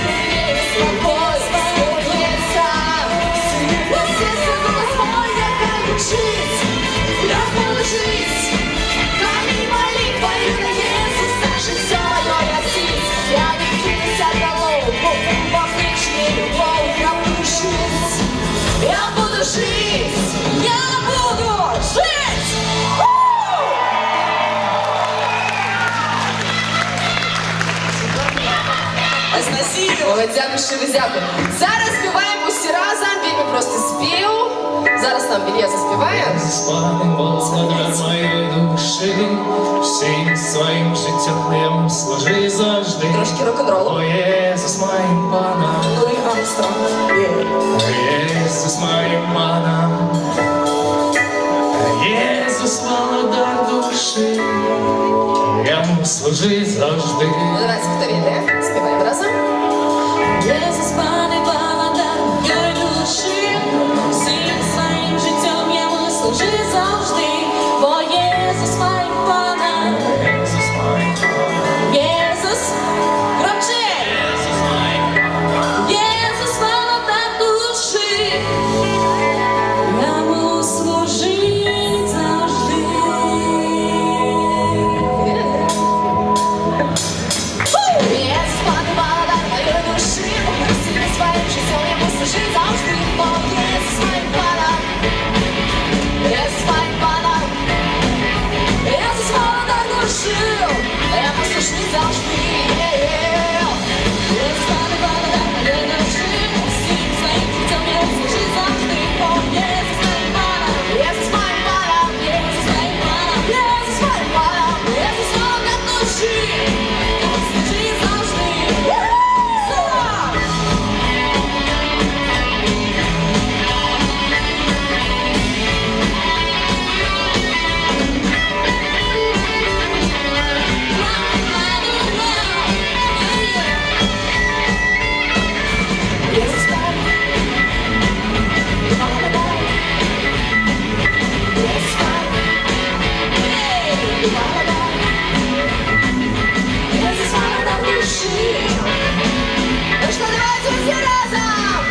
круги спокой, спокоится. Я сердце голос мой, я как учить, я буду жить. Камень молитвою на Иисуса, жизнь все мое я сить. Я не кинусь от голов, во вечную любовь я буду жить. Я буду жить! Я буду жить! Ой, дякую, що ви дякую. Зараз співаємо усі разом, він просто спів. Зараз нам Ілля заспіває. Засланий Господар моєї душі, всім своїм життям я йому служи завжди. Трошки рок-н-ролу. О, Єсус моїм паном, Луї Армстронг. Єсус моїм паном, Єсус володар душі, я йому служи завжди. Ну, давайте, хто війде? Співаємо разом. Ісус, пане Володар моєї душі, всім своїм життям я йому служи завжди. Бо Єсус моїм паном, Єсус моїм паном, Єсус, громче! Єсус моїм паном, Єсус, Володар душі, я йому служить завжди. Єсус, пане Володар моєї душі, всім своїм життям я йому служи завжди. Бо Єсус моїм паном, Єсус моїм паном, Єсус Володар душі, я йому служи завжди. Єсус, пане Володар моєї душі, всім своїм життям я йому служить завжди. Бо Єсус моїм паном, Єсус моїм паном, Єсус моїм паном, Єсус моїм паном, Єсус Володар душі, я йому служить завжди. Слава! Єсус Володар душі. Ну що, давайте всі разом!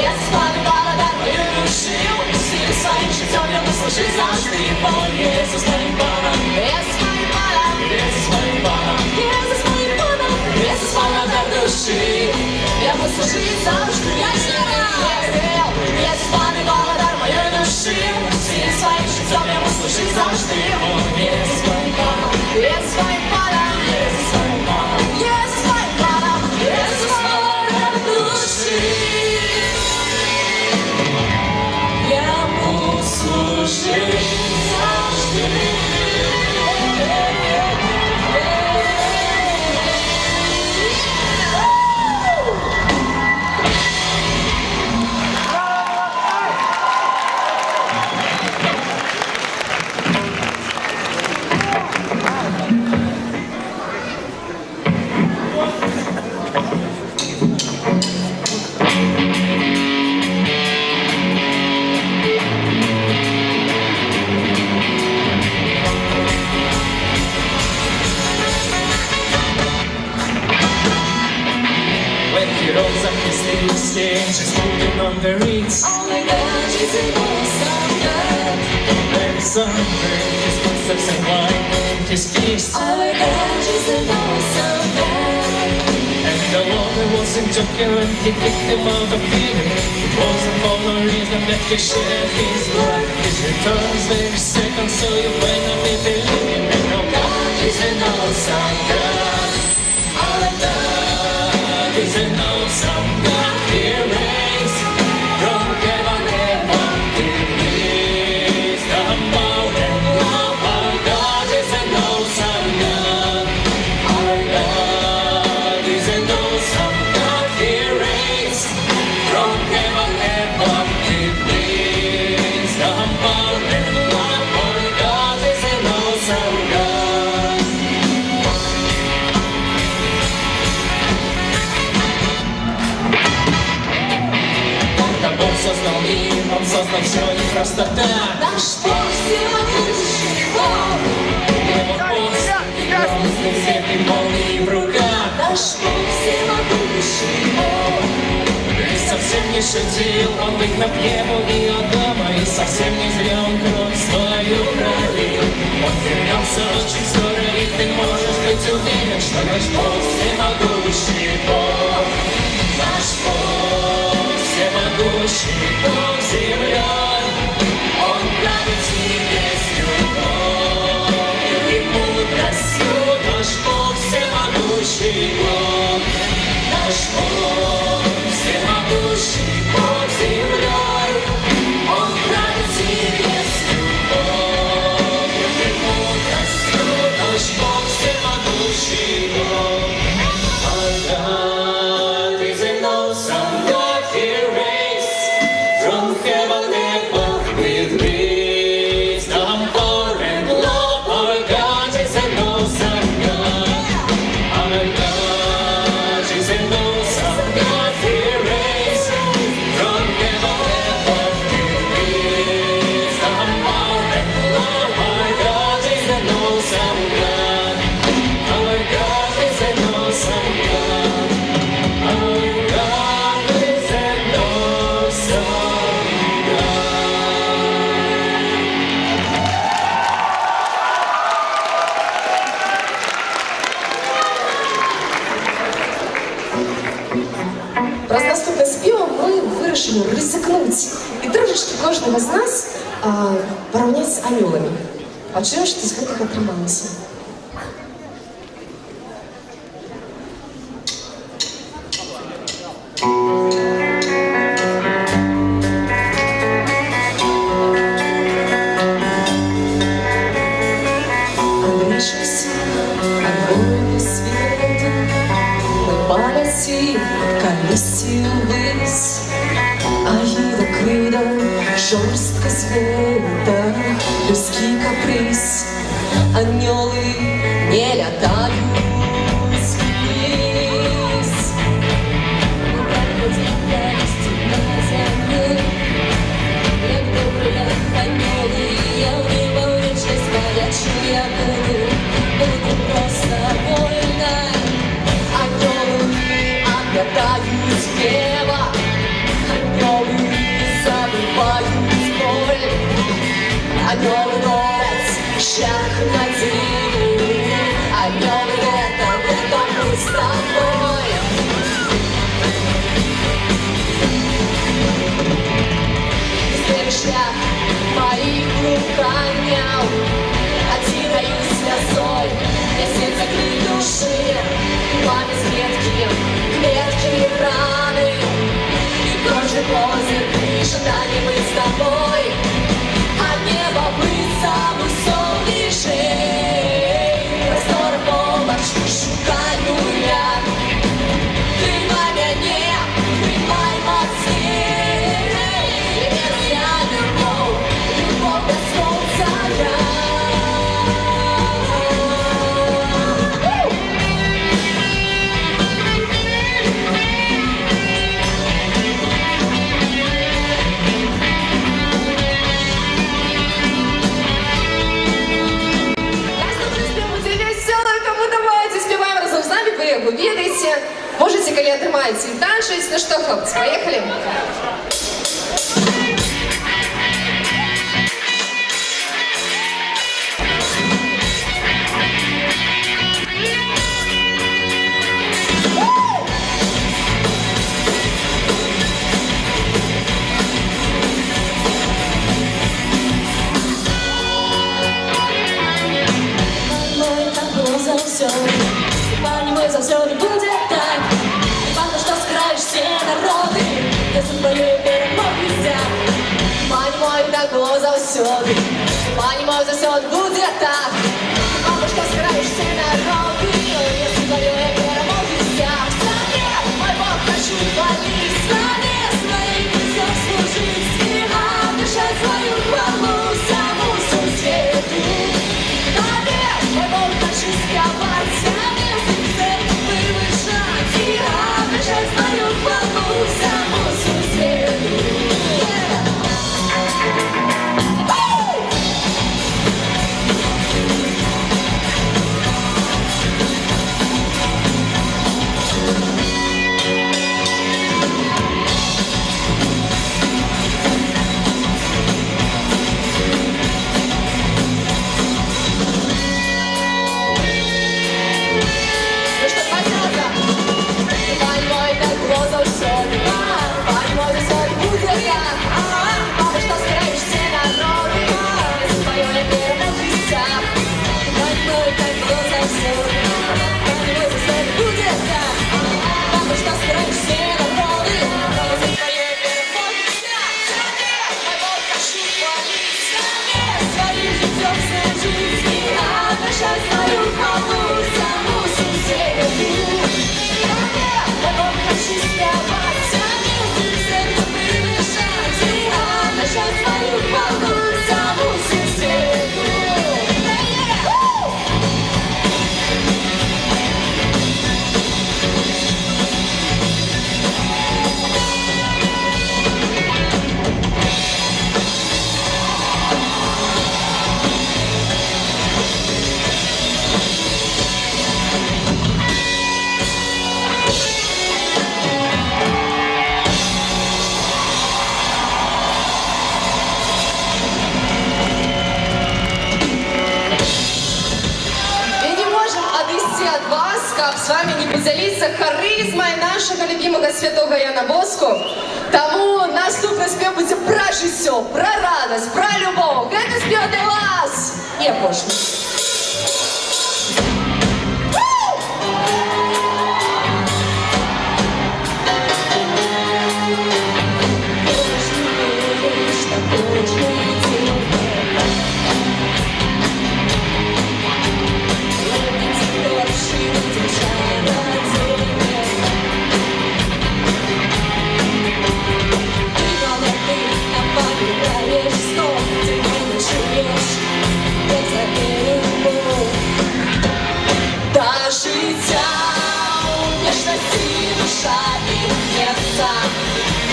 Єсус пане Володар моєї душі, всім своїм життям я йому служи завжди. Бо Єсус моїм паном, Єсус моїм паном, Єсус моїм паном, Єсус моїм паном, Єсус Володар душі, я йому служи завжди. Єсус пане Володар моєї душі, всім своїм життям я йому служи завжди. Бо Єсус моїм паном, Єсус моїм паном, Єсус моїм паном, Єсус моїм паном, Єсус Володар душі. Я йому служить завжди. when he rose up his sleeves, the angels moving on the reeds. Only God is the most of God. There's something, his footsteps and lightning, his feast. Our God is an awesome God. And the woman wasn't joking when he picked him out of feeling. It wasn't for no reason that he shed his blood. His returns every second, so you better be believing that no God is an awesome God. Our God is an awesome God. He reigns from heaven above. He is the mountain love. Our God is an awesome God. Our God is an awesome God. He reigns from heaven above. He is the mountain love. Our God is an awesome God. Он Бог создал мир, Он создал все не просто так. Наш Бог всемогущий Бог. Его хвост, грозный свет и молнии в руках. Наш Бог всемогущий Бог. И совсем не шутил, Он выгнал Еву и Адама. И совсем не зря Он кровь свою пролил. Он вернется очень скоро, и ты можешь быть уверен, что наш Бог всемогущий Бог. Наш Бог всемогущий Бог землей. Он правит небесью, любовью и мудростью. Наш Бог всемогущий Бог. Наш Бог всемогущий Бог землей. Он правит небесью, любовью и мудростью. Наш Бог всемогущий Бог. Our God is an awesome God. He reigns from heaven above with wisdom, power, and love. Our God is an awesome God. Our God is an awesome God. He reigns from heaven above with wisdom, power, and love. Our God is an awesome God. Our God is an awesome God. Our God is an awesome God. Раз наступне співом ми вирішили ризикнути і трошечки кожного з нас порівняти з анёлами. Почуємо, що з гэтага атрымалася. Движемся огромным светом, мы полетим колесью ввысь, а едокрылом жестко света людский каприз. Анёлы не летают вниз. Проходим радости на земле. Як добрые анёлы, я в него вечность горячую я буду просто вольна. Анёлы отгадают небо, анёлы забывают боль, анёлы горят шаг на землю, анёлы это мы с тобой. Слышь, моих руках отираю слезой, я свет закрыт души, пламя клетки, клетки раны, и тоже позы, ожидания мы с тобой, а небо быстро высокишей, простор полночь шукаю я, прямай меня, прямай моцней, и веру я любовь, любовь до солнца я. Вы ведаеце, можете, калі атрымаеце і танчыць. Ну што, хлопцы, поехали. заўсёды. Пані мой заўсёды будзе так. Не важно, што скажаш все народы, я за твоёй перамогі сяк. Пані мой, так було заўсёды. Пані мой, заўсёды будзе так. Не важно, што скажаш все народы, я за твоёй перамогі сяк. Стране, мой Бог, хочу хвалить, стране своей все служить и отдышать свою хвалу саму свету. Стране, мой Бог, хочу спевать, стране превышать и отдышать свою хвалу саму свету. Ну что, давайте назад. Пані мой, так було заўсёды. Пані мой, заўсёды будзе так. Мама, што скажаш все народы, я за твоёй перамогі сяк. Пані мой, так було заўсёды. Пані мой, заўсёды будзе так. Мама, што скажаш все народы, я за твоёй перамогі сяк. Стране, мой Бог, хочу хвалить, стране своим життем служить и отдышать свою хвалу саму свету. Стране, мой Бог, хочу спевать, стране сердце превышать и отдышать свою хвалу саму свету. И не можем отвести от вас, как с вами не поделиться харизмой нашего любимого святого Яна Боску. Тому наступний спів буде про життя, про радость, про любов. Гэта спів для вас. Не можна. До життя у ніжності душа вінеться,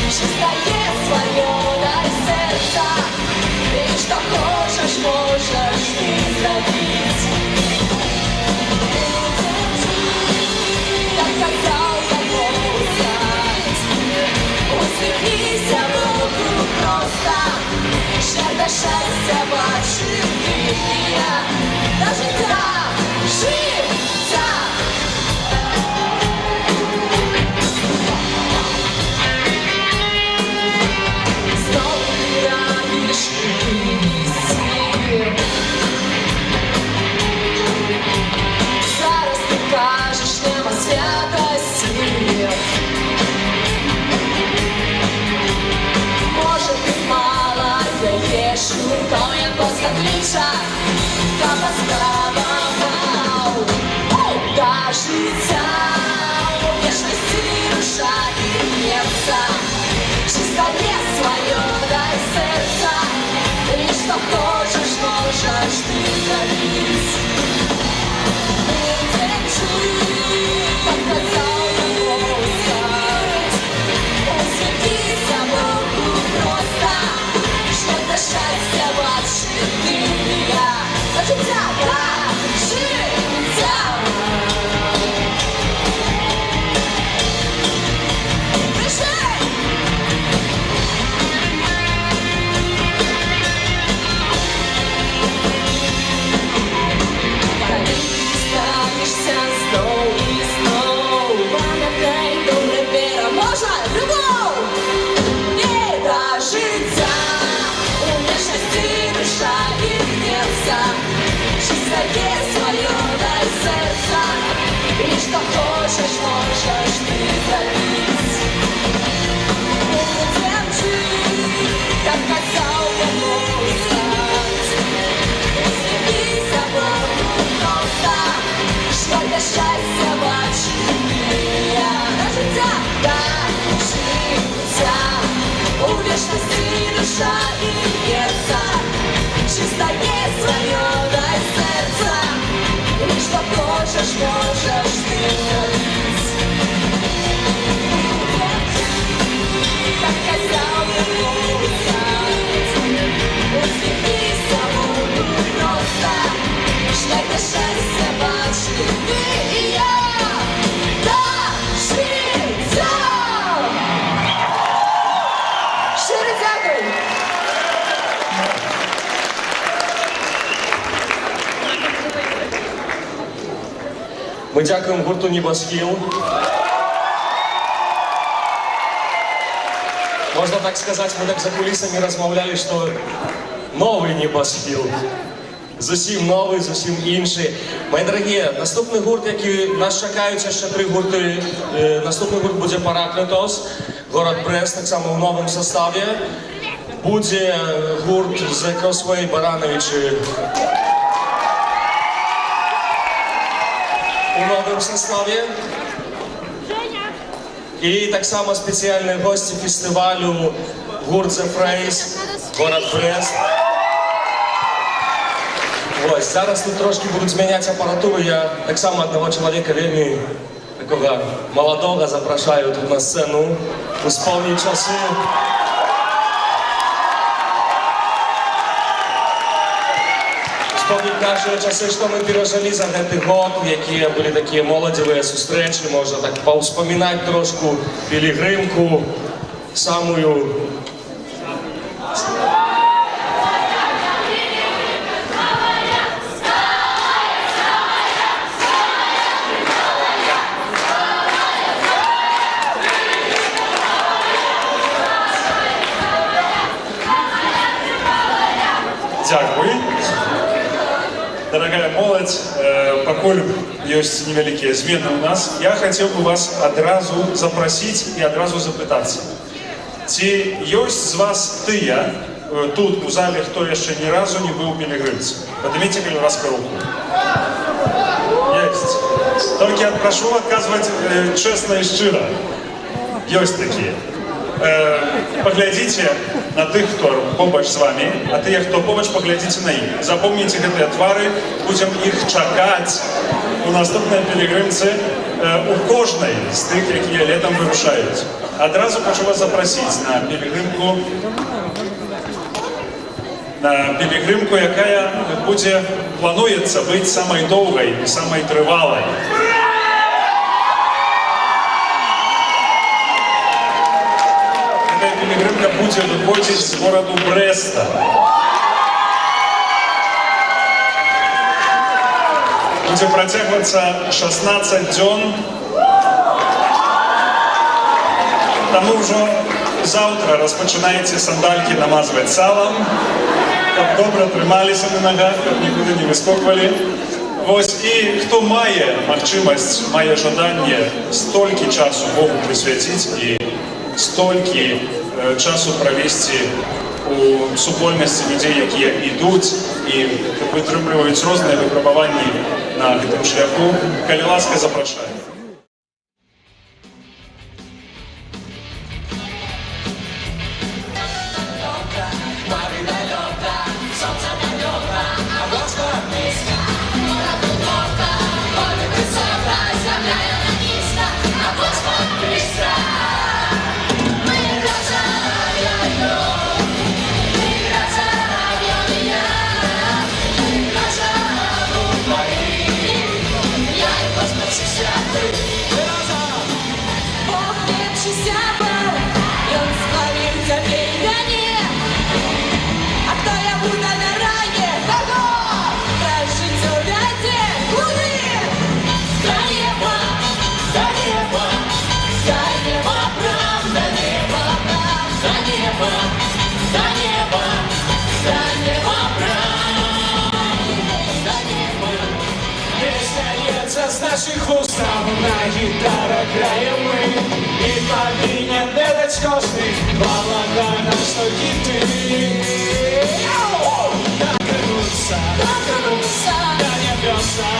чистає своє дай серця, і що хочеш, можеш ти зробити. Так казав Бог знать, усміхнися Богу просто, ще до щастя бачив ти і я, до життя. Зараз ти кажеш, нема святості. Може, ти мала яєчню, то я просто кліша, щастя бачу я на життя та життя. У вічності душа і б'ється, чисто є своє дай серця, і що хочеш, можеш ти робити. Так казав йому старець, усміхнися, буду просто, шлях до щастя бачу ти і я та життя. Щиро дякую. Ми дякуємо гурту «Небосхил». Можна так сказати, ми так за кулісами розмовляли, що новий «Небосхил». Зовсім новий, зовсім інший. Мої дорогі, наступний гурт, який нас чекають, ще 3 гурти. Наступний гурт буде «Параклетос», город Брест, так само в новому составі. Буде гурт «The Crossway» Барановичі у новому составі. І так само спеціальні гості фестивалю гурт «The Phrase», город Брест. Ось, зараз тут трошки будуть зміняти апаратуру. Я так само одного чоловіка, вельми такого молодого, запрошую тут на сцену у сповні часи. Вспомнить наші часи, що ми пережили за цей год, які були такі молодіві зустрічі, можна так повспоминати трошку пілігримку, самую. Дякую. Дорогая молодь, покуль есть невеликие змены у нас, я хотел бы вас одразу запросить и одразу запытаться. Ці есть з вас тыя, тут у зале, хто еще ни разу не был пилигримцем? Поднимите, коль раз руку. Есть. Только я прошу отказывать честно и щиро. Есть такие. Поглядите на тых, хто побач з вами, а тыя, хто побач, поглядите на іх. Запомните гэтыя твары, будем іх чакаць у наступнай пілігримцы у кожнай з тых, якія летом вырушаюць. Адразу хочу вас запросить на пілігримку, якая будзе, плануецца быць самай доўгай і самай трывалай. Пілігримка будзе выходзіць з гораду Бреста. Будзе працягвацца 16 дзён. Таму ўжо заўтра распачынаеце сандалькі намазваць салам, каб добра трымаліся на нагах, каб нікуды не выскоквалі. Вось, і хто мае магчымасць, мае жаданне столькі часу Богу прысвяціць і столькі часу правесці у супольнасці людзей, якія ідуць і вытрымліваюць розныя выпрабаванні на гэтым шляху, калі ласка, запрашаю. З наших устав на гітарах граємо ми, і повинен дать кожний балагана, що діти. Докрануться до небеса.